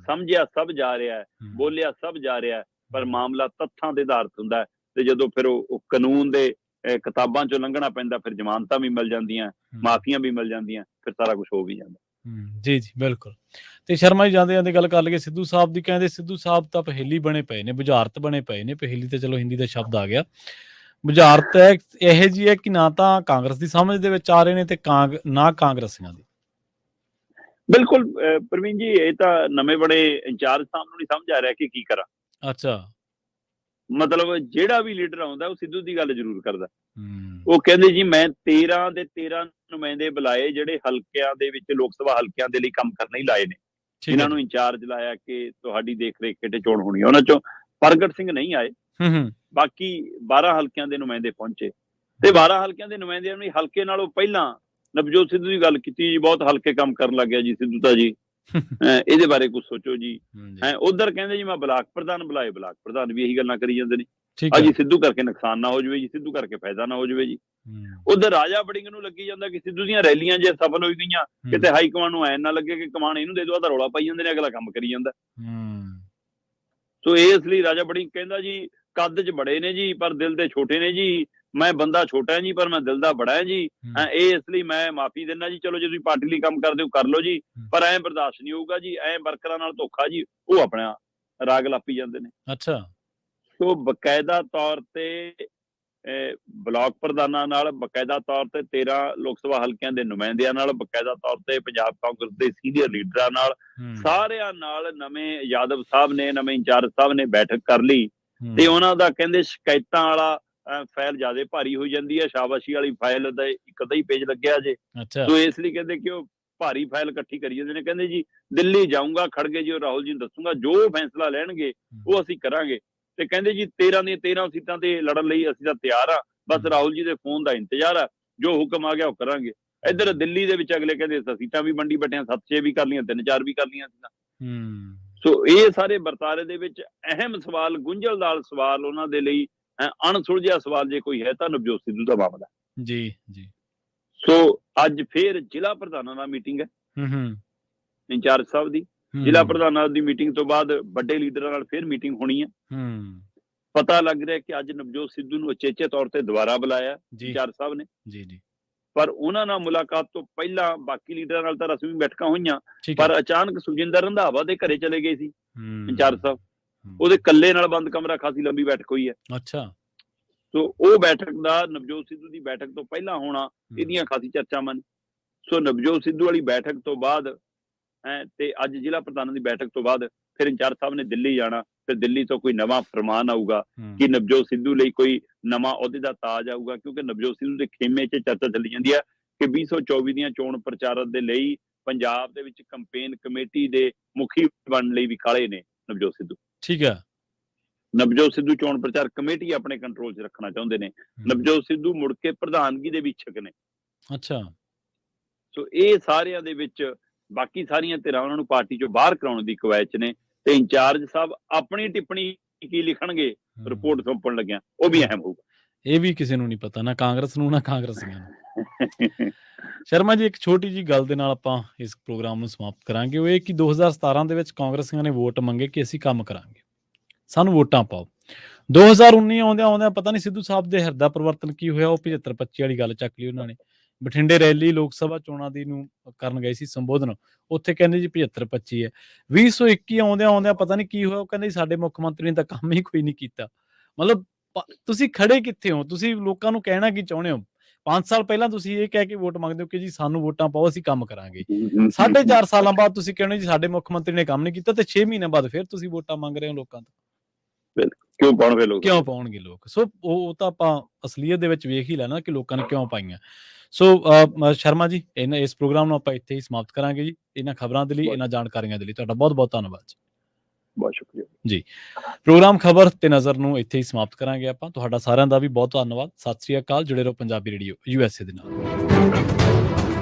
S2: ਸਮਝਿਆ ਸਭ ਜਾ ਰਿਹਾ ਹੈ, ਬੋਲਿਆ ਸਭ ਜਾ ਰਿਹਾ ਹੈ, ਪਰ ਮਾਮਲਾ ਤੱਥਾਂ ਦੇ ਆਧਾਰਿਤ ਹੁੰਦਾ। ਤੇ ਜਦੋਂ ਫਿਰ ਉਹ ਕਾਨੂੰਨ ਦੇ ਕਿਤਾਬਾਂ ਚੋਂ ਲੰਘਣਾ ਪੈਂਦਾ, ਫਿਰ ਜ਼ਮਾਨਤਾਂ ਵੀ ਮਿਲ ਜਾਂਦੀਆਂ, ਮਾਫੀਆਂ ਵੀ ਮਿਲ ਜਾਂਦੀਆਂ, ਫਿਰ ਸਾਰਾ ਕੁਝ ਹੋ ਵੀ ਜਾਂਦਾ।
S1: ਜੀ ਜੀ ਬਿਲਕੁਲ। ਤੇ ਸ਼ਰਮਾ ਜੀ ਜਾਂਦੇ ਜਾਂਦੇ ਗੱਲ ਕਰ ਲਈਏ ਸਿੱਧੂ ਸਾਹਿਬ ਦੀ। ਕਹਿੰਦੇ ਸਿੱਧੂ ਸਾਹਿਬ ਤਾਂ ਪਹੇਲੀ ਬਣੇ ਪਏ ਨੇ, ਬੁਝਾਰਤ ਬਣੇ ਪਏ ਨੇ। ਪਹੇਲੀ ਤੇ ਚਲੋ ਹਿੰਦੀ ਦਾ ਸ਼ਬਦ ਆ ਗਿਆ, ਬੁਝਾਰਤ ਇਹੋ ਜਿਹੀ ਹੈ ਕਿ ਨਾ ਤਾਂ ਕਾਂਗਰਸ ਦੀ ਸਮਝ ਦੇ ਵਿੱਚ ਆ ਰਹੇ ਨੇ ਤੇ ਨਾ ਕਾਂਗਰਸੀਆਂ ਦੀ।
S2: ਬਿਲਕੁਲ ਪ੍ਰਵੀਨ ਜੀ, ਇਹ ਤਾਂ ਨਵੇਂ ਬੜੇ ਇੰਚਾਰਜ ਸਾਹਿਬ ਨੂੰ ਨਹੀਂ ਸਮਝ ਆ ਰਿਹਾ ਕਿ ਕੀ ਕਰਾਂ। ਅੱਛਾ, ਮਤਲਬ ਜਿਹੜਾ ਵੀ ਲੀਡਰ ਆਉਂਦਾ ਉਹ ਸਿੱਧੂ ਦੀ ਗੱਲ ਜ਼ਰੂਰ ਕਰਦਾ। ਉਹ ਕਹਿੰਦੇ ਜੀ ਮੈਂ 13 ਦੇ 13 ਨੁਮਾਇੰਦੇ ਬੁਲਾਏ ਜਿਹੜੇ ਹਲਕਿਆਂ ਦੇ ਵਿੱਚ, ਲੋਕ ਸਭਾ ਹਲਕਿਆਂ ਦੇ ਲਈ ਕੰਮ ਕਰਨ ਹੀ ਲਾਏ ਨੇ, ਇਹਨਾਂ ਨੂੰ ਇੰਚਾਰਜ ਲਾਇਆ ਕਿ ਤੁਹਾਡੀ ਦੇਖ ਰੇਖ ਹੇਠ ਚੋਣ ਹੋਣੀ ਹੈ। ਉਹਨਾਂ ਚੋਂ ਪ੍ਰਗਟ ਸਿੰਘ ਨਹੀਂ ਆਏ, ਬਾਕੀ 12 ਹਲਕਿਆਂ ਦੇ ਨੁਮਾਇੰਦੇ ਪਹੁੰਚੇ। ਤੇ 12 ਹਲਕਿਆਂ ਦੇ ਨੁਮਾਇੰਦਿਆਂ ਨੂੰ ਹਲਕੇ ਨਾਲੋਂ ਪਹਿਲਾਂ ਨਵਜੋਤ ਸਿੱਧੂ ਦੀ ਗੱਲ ਕੀਤੀ ਜੀ, ਬਹੁਤ ਹਲਕੇ ਕੰਮ ਕਰਨ ਲੱਗ ਗਿਆ ਜੀ ਸਿੱਧੂ ਤਾਂ ਜੀ, ਇਹਦੇ ਬਾਰੇ ਕੁਝ ਸੋਚੋ ਜੀ। ਉਧਰ ਕਹਿੰਦੇ ਜੀ ਮੈਂ ਬਲਾਕ ਪ੍ਰਧਾਨ ਬੁਲਾਏ, ਬਲਾਕ ਪ੍ਰਧਾਨ ਵੀ ਇਹੀ ਗੱਲਾਂ ਕਰੀ ਜਾਂਦੇ ਨੇ, ਜੀ ਸਿੱਧੂ ਕਰਕੇ ਨੁਕਸਾਨ ਨਾ ਹੋ ਜਾਵੇ ਜੀ, ਸਿੱਧੂ ਕਰਕੇ ਫਾਇਦਾ ਨਾ ਹੋ ਜਾਵੇ ਜੀ। ਉਧਰ ਰਾਜਾ ਵੜਿੰਗ ਨੂੰ ਲੱਗੀ ਜਾਂਦਾ ਕਿ ਸਿੱਧੂ ਦੀਆਂ ਰੈਲੀਆਂ ਜੇ ਸਫਲ ਹੋਈ ਗਈਆਂ, ਕਿਤੇ ਹਾਈ ਕਮਾਂਡ ਨੂੰ ਐ ਨਾ ਲੱਗੇ ਕਿ ਕਮਾਨ ਇਹਨੂੰ ਦੇ ਦਿਓ, ਤਾਂ ਰੌਲਾ ਪਾਈ ਜਾਂਦੇ ਨੇ, ਅਗਲਾ ਕੰਮ ਕਰੀ ਜਾਂਦਾ। ਸੋ ਇਸ ਲਈ ਰਾਜਾ ਵੜਿੰਗ ਕਹਿੰਦਾ ਜੀ ਕੱਦ 'ਚ ਬੜੇ ਨੇ ਜੀ ਪਰ ਦਿਲ ਦੇ ਛੋਟੇ ਨੇ ਜੀ, ਮੈਂ ਬੰਦਾ ਛੋਟਾ ਜੀ ਪਰ ਮੈਂ ਦਿਲ ਦਾ ਬੜਾ ਹੈ ਜੀ, ਇਹ ਇਸ ਲਈ ਮੈਂ ਮਾਫੀ ਦਿੰਦਾ ਜੀ, ਚਲੋ ਜੇ ਤੁਸੀਂ ਪਾਰਟੀ ਲਈ ਕੰਮ ਕਰਦੇ ਹੋ ਕਰ ਲਓ ਜੀ, ਪਰ ਐਂ ਬਰਦਾਸ਼ਤ ਨਹੀਂ ਹੋਊਗਾ ਜੀ, ਐਂ ਵਰਕਰਾਂ ਨਾਲ ਧੋਖਾ ਜੀ। ਉਹ ਆਪਣਾ ਰਾਗ ਲਾਪੀ ਜਾਂਦੇ ਨੇ। ਅੱਛਾ, ਸੋ ਬਕਾਇਦਾ ਤੌਰ ਤੇ ਬਲਾਕ ਪ੍ਰਧਾਨਾਂ ਨਾਲ, ਬਕਾਇਦਾ ਤੌਰ ਤੇ 13 ਲੋਕ ਸਭਾ ਹਲਕਿਆਂ ਦੇ ਨੁਮਾਇੰਦਿਆਂ ਨਾਲ, ਬਕਾਇਦਾ ਤੌਰ ਤੇ ਪੰਜਾਬ ਕਾਂਗਰਸ ਦੇ ਸੀਨੀਅਰ ਲੀਡਰਾਂ ਨਾਲ, ਸਾਰਿਆਂ ਨਾਲ ਨਵੇਂ ਯਾਦਵ ਸਾਹਿਬ ਨੇ, ਨਵੇਂ ਇੰਚਾਰਜ ਸਾਹਿਬ ਨੇ ਬੈਠਕ ਕਰ ਲਈ। ਤੇ ਉਹਨਾਂ ਦਾ ਕਹਿੰਦੇ ਸ਼ਿਕਾਇਤਾਂ ਵਾਲਾ ਫਾਈਲ ਜ਼ਿਆਦਾ ਭਾਰੀ ਹੋ ਜਾਂਦੀ ਹੈ, ਸ਼ਾਬਾਸ਼ੀ ਵਾਲੀ ਫਾਈਲ ਦਾ ਇੱਕ ਅੱਧਾ ਹੀ ਪੇਜ ਲੱਗਿਆ ਜੇ। ਸੋ ਇਸ ਲਈ ਕਹਿੰਦੇ ਕਿ ਉਹ ਭਾਰੀ ਫਾਈਲ ਇਕੱਠੀ ਕਰੀ ਜਾਂਦੇ ਨੇ। ਕਹਿੰਦੇ ਜੀ ਦਿੱਲੀ ਜਾਊਂਗਾ, ਖੜਗੇ ਜੀ, ਉਹ ਰਾਹੁਲ ਜੀ ਨੂੰ ਦੱਸੂਗਾ, ਜੋ ਫੈਸਲਾ ਲੈਣਗੇ ਉਹ ਅਸੀਂ ਕਰਾਂਗੇ। ਤੇ ਕਹਿੰਦੇ ਜੀ 13 ਦੀਆਂ 13 ਸੀਟਾਂ ਤੇ ਲੜਨ ਲਈ ਅਸੀਂ ਤਾਂ ਤਿਆਰ ਆ, ਬਸ ਰਾਹੁਲ ਜੀ ਦੇ ਫੋਨ ਦਾ ਇੰਤਜ਼ਾਰ ਆ, ਜੋ ਹੁਕਮ ਆ ਗਿਆ ਉਹ ਕਰਾਂਗੇ। ਇੱਧਰ ਦਿੱਲੀ ਦੇ ਵਿੱਚ ਅਗਲੇ ਕਹਿੰਦੇ ਸੀਟਾਂ ਵੀ ਵੰਡੀ ਬੈਠੇ, 7-6 ਵੀ ਕਰ ਲਈਆਂ, 3-4 ਵੀ ਕਰ ਲਈਆਂ ਸੀਟਾਂ। ਸੋ ਇਹ ਸਾਰੇ ਵਰਤਾਰੇ ਦੇ ਵਿੱਚ ਅਹਿਮ ਸਵਾਲ, ਗੁੰਝਲਦਾਰ ਸਵਾਲ, ਉਹਨਾਂ ਦੇ ਲਈ ਅਣਸੁਲਝਿਆ ਸਵਾਲ ਜੇ ਕੋਈ ਹੈ ਤਾਂ ਨਵਜੋਤ ਸਿੱਧੂ ਦਾ ਮਾਮਲਾ ਜੀ ਜੀ। ਸੋ ਅੱਜ ਫੇਰ ਜ਼ਿਲ੍ਹਾ ਪ੍ਰਧਾਨਾਂ ਨਾਲ ਮੀਟਿੰਗ ਹੈ ਇੰਚਾਰਜ ਸਾਹਿਬ ਦੀ, ਜ਼ਿਲ੍ਹਾ ਪ੍ਰਧਾਨਾਂ ਦੀ ਮੀਟਿੰਗ ਤੋਂ ਬਾਅਦ ਵੱਡੇ ਲੀਡਰਾਂ ਨਾਲ ਫਿਰ ਮੀਟਿੰਗ ਹੋਣੀ ਹੈ। ਪਤਾ ਲੱਗ ਰਿਹਾ ਕਿ ਅੱਜ ਨਵਜੋਤ ਸਿੱਧੂ ਨੂੰ ਉਚੇਚੇ ਤੌਰ ਤੇ ਦੁਬਾਰਾ ਬੁਲਾਇਆ ਇੰਚਾਰਜ ਸਾਹਿਬ ਨੇ
S1: ਜੀ।
S2: ਪਰ ਉਹਨਾਂ ਨਾਲ ਮੁਲਾਕਾਤ ਤੋਂ ਪਹਿਲਾਂ ਬਾਕੀ ਲੀਡਰਾਂ ਨਾਲ ਤਾਂ ਰਸਮੀ ਬੈਠਕਾਂ ਹੋਈਆਂ, ਪਰ ਅਚਾਨਕ ਸੁਖਜਿੰਦਰ ਰੰਧਾਵਾ ਦੇ ਘਰੇ ਚਲੇ ਗਏ ਸੀ ਇੰਚਾਰਜ ਸਾਹਿਬ। ਉਹਦੇ ਕੱਲੇ ਨਾਲ ਬੰਦ ਕਮਰਾ ਖਾਸੀ ਲੰਬੀ ਬੈਠਕ ਹੋਈ ਹੈ।
S1: ਅੱਛਾ।
S2: ਸੋ ਉਹ ਬੈਠਕ ਦਾ ਨਵਜੋਤ ਸਿੱਧੂ ਦੀ ਬੈਠਕ ਤੋਂ ਪਹਿਲਾਂ ਹੋਣਾ, ਇਹਦੀਆਂ ਖਾਸੀ ਚਰਚਾਵਾਂ ਨੇ। ਸੋ ਨਵਜੋਤ ਸਿੱਧੂ ਵਾਲੀ ਬੈਠਕ ਤੋਂ ਬਾਅਦ ਤੇ ਅੱਜ ਜ਼ਿਲ੍ਹਾ ਪ੍ਰਧਾਨਾਂ ਦੀ ਬੈਠਕ ਤੋਂ ਬਾਅਦ ਫਿਰ ਇੰਚਾਰਜ ਸਾਹਿਬ ਨੇ ਦਿੱਲੀ ਜਾਣਾ। ਫਿਰ ਦਿੱਲੀ ਤੋਂ ਕੋਈ ਨਵਾਂ ਫਰਮਾਨ ਆਊਗਾ ਕਿ ਨਵਜੋਤ ਸਿੱਧੂ ਲਈ ਕੋਈ ਨਵਾਂ ਅਹੁਦੇ ਦਾ ਤਾਜ ਆਊਗਾ, ਕਿਉਂਕਿ ਨਵਜੋਤ ਸਿੱਧੂ ਦੇ ਖੇਮੇ 'ਚ ਚਰਚਾ ਚੱਲੀ ਜਾਂਦੀ ਹੈ ਕਿ 2024 ਦੀਆਂ ਚੋਣ ਪ੍ਰਚਾਰ ਦੇ ਲਈ ਪੰਜਾਬ ਦੇ ਵਿੱਚ ਕੰਪੇਨ ਕਮੇਟੀ ਦੇ ਮੁਖੀ ਬਣਨ ਲਈ ਵੀ ਕਾਲੇ ਨੇ ਨਵਜੋਤ ਸਿੱਧੂ।
S1: ਠੀਕ ਹੈ।
S2: ਨਵਜੋਤ ਸਿੱਧੂ ਚੋਣ ਪ੍ਰਚਾਰ ਕਮੇਟੀ ਆਪਣੇ ਕੰਟਰੋਲ 'ਚ ਰੱਖਣਾ ਚਾਹੁੰਦੇ ਨੇ। ਨਵਜੋਤ ਸਿੱਧੂ ਮੁੜ ਕੇ ਪ੍ਰਧਾਨਗੀ ਦੇ ਇੱਛੁਕ ਨੇ।
S1: ਅੱਛਾ।
S2: ਸੋ ਇਹ ਸਾਰਿਆਂ ਦੇ ਵਿੱਚ ਬਾਕੀ ਸਾਰੀਆਂ ਧਿਰਾਂ ਉਹਨਾਂ ਨੂੰ ਪਾਰਟੀ 'ਚੋਂ ਬਾਹਰ ਕਰਾਉਣ ਦੀ ਕਵਾਇਦ ਨੇ, ਤੇ ਇੰਚਾਰਜ ਸਾਹਿਬ ਆਪਣੀ ਟਿੱਪਣੀ ਕੀ ਲਿਖਣਗੇ ਰਿਪੋਰਟ ਸੌਂਪਣ ਲੱਗਿਆ ਉਹ ਵੀ ਅਹਿਮ ਹੋਊਗਾ।
S1: ਇਹ ਵੀ ਕਿਸੇ ਨੂੰ ਨਹੀਂ ਪਤਾ, ਨਾ ਕਾਂਗਰਸ ਨੂੰ ਨਾ ਕਾਂਗਰਸੀਆਂ ਨੂੰ। ਸ਼ਰਮਾ ਜੀ, ਇੱਕ ਛੋਟੀ ਜੀ ਗੱਲ ਦੇ ਨਾਲ ਆਪਾਂ ਇਸ ਪ੍ਰੋਗਰਾਮ ਨੂੰ ਸਮਾਪਤ ਕਰਾਂਗੇ। ਉਹ ਇਹ ਕਿ 2017 ਦੇ ਵਿੱਚ ਕਾਂਗਰਸੀਆਂ ਨੇ ਵੋਟ ਮੰਗੇ ਕਿ ਅਸੀਂ ਕੰਮ ਕਰਾਂਗੇ, ਸਾਨੂੰ ਵੋਟਾਂ ਪਾਓ। 2019 ਆਉਂਦਿਆਂ ਪਤਾ ਨਹੀਂ ਸਿੱਧੂ ਸਾਹਿਬ ਦੇ ਹਿਰਦਾ ਪਰਿਵਰਤਨ ਕੀ ਹੋਇਆ, ਉਹ 75-25 ਵਾਲੀ ਗੱਲ ਚੱਕ ਲਈ ਉਹਨਾਂ ਨੇ। ਬਠਿੰਡੇ ਰੈਲੀ ਲੋਕ ਸਭਾ ਚੋਣਾਂ ਦੀ ਨੂੰ ਕਰਨ ਗਏ ਸੀ ਸੰਬੋਧਨ, ਉੱਥੇ ਕਹਿੰਦੇ ਜੀ 75-25 ਹੈ। 2021 ਆਉਂਦਿਆਂ ਪਤਾ ਨਹੀਂ ਕੀ ਹੋਇਆ, ਉਹ ਕਹਿੰਦੇ ਸਾਡੇ ਮੁੱਖ ਮੰਤਰੀ ਨੇ ਤਾਂ ਕੰਮ ਹੀ ਕੋਈ ਨਹੀਂ ਕੀਤਾ। ਮਤਲਬ ਤੁਸੀਂ ਖੜੇ ਕਿੱਥੇ ਹੋ? ਤੁਸੀਂ ਲੋਕਾਂ ਨੂੰ ਕਹਿਣਾ ਕੀ ਚਾਹੁੰਦੇ ਹੋ? 5 ਸਾਲ ਪਹਿਲਾਂ ਤੁਸੀਂ ਇਹ ਕਹਿ ਕੇ ਵੋਟ ਮੰਗਦੇ ਹੋ ਕਿ ਜੀ ਸਾਨੂੰ ਵੋਟਾਂ ਪਾਓ, ਅਸੀਂ ਕੰਮ ਕਰਾਂਗੇ। 4.5 ਸਾਲਾਂ ਬਾਅਦ ਤੁਸੀਂ ਕਹਿੰਦੇ ਜੀ ਸਾਡੇ ਮੁੱਖ ਮੰਤਰੀ ਨੇ ਕੰਮ ਨਹੀਂ ਕੀਤਾ, ਤੇ 6 ਮਹੀਨਿਆਂ ਬਾਅਦ ਫਿਰ ਤੁਸੀਂ ਵੋਟਾਂ ਮੰਗ ਰਹੇ ਹੋ ਲੋਕਾਂ ਤੋਂ। ਕਿਉਂ ਪਾਉਣਗੇ ਲੋਕ? ਸੋ ਉਹ ਤਾਂ ਆਪਾਂ ਅਸਲੀਅਤ ਦੇ ਵਿੱਚ ਵੇਖ ਹੀ ਲੈਣਾ ਕਿ ਲੋਕਾਂ ਨੇ ਕਿਉਂ ਪਾਈਆਂ। ਸੋ ਸ਼ਰਮਾ ਜੀ, ਇਸ ਪ੍ਰੋਗਰਾਮ ਨੂੰ ਆਪਾਂ ਇੱਥੇ ਹੀ ਸਮਾਪਤ ਕਰਾਂਗੇ ਜੀ। ਇਹਨਾਂ ਖਬਰਾਂ ਦੇ ਲਈ, ਇਹਨਾਂ ਜਾਣਕਾਰੀਆਂ ਦੇ ਲਈ ਤੁਹਾਡਾ ਬਹੁਤ ਬਹੁਤ ਧੰਨਵਾਦ ਜੀ।
S2: ਬਹੁਤ ਸ਼ੁਕਰੀਆ
S1: ਜੀ। ਪ੍ਰੋਗਰਾਮ ਖਬਰ ਤੇ ਨਜ਼ਰ ਨੂੰ ਇੱਥੇ ਹੀ ਸਮਾਪਤ ਕਰਾਂਗੇ ਆਪਾਂ। ਤੁਹਾਡਾ ਸਾਰਿਆਂ ਦਾ ਵੀ ਬਹੁਤ ਧੰਨਵਾਦ। ਸਤਿ ਸ੍ਰੀ ਅਕਾਲ। ਜੁੜੇ ਰਹੋ ਪੰਜਾਬੀ ਰੇਡੀਓ USA ਦੇ ਨਾਲ।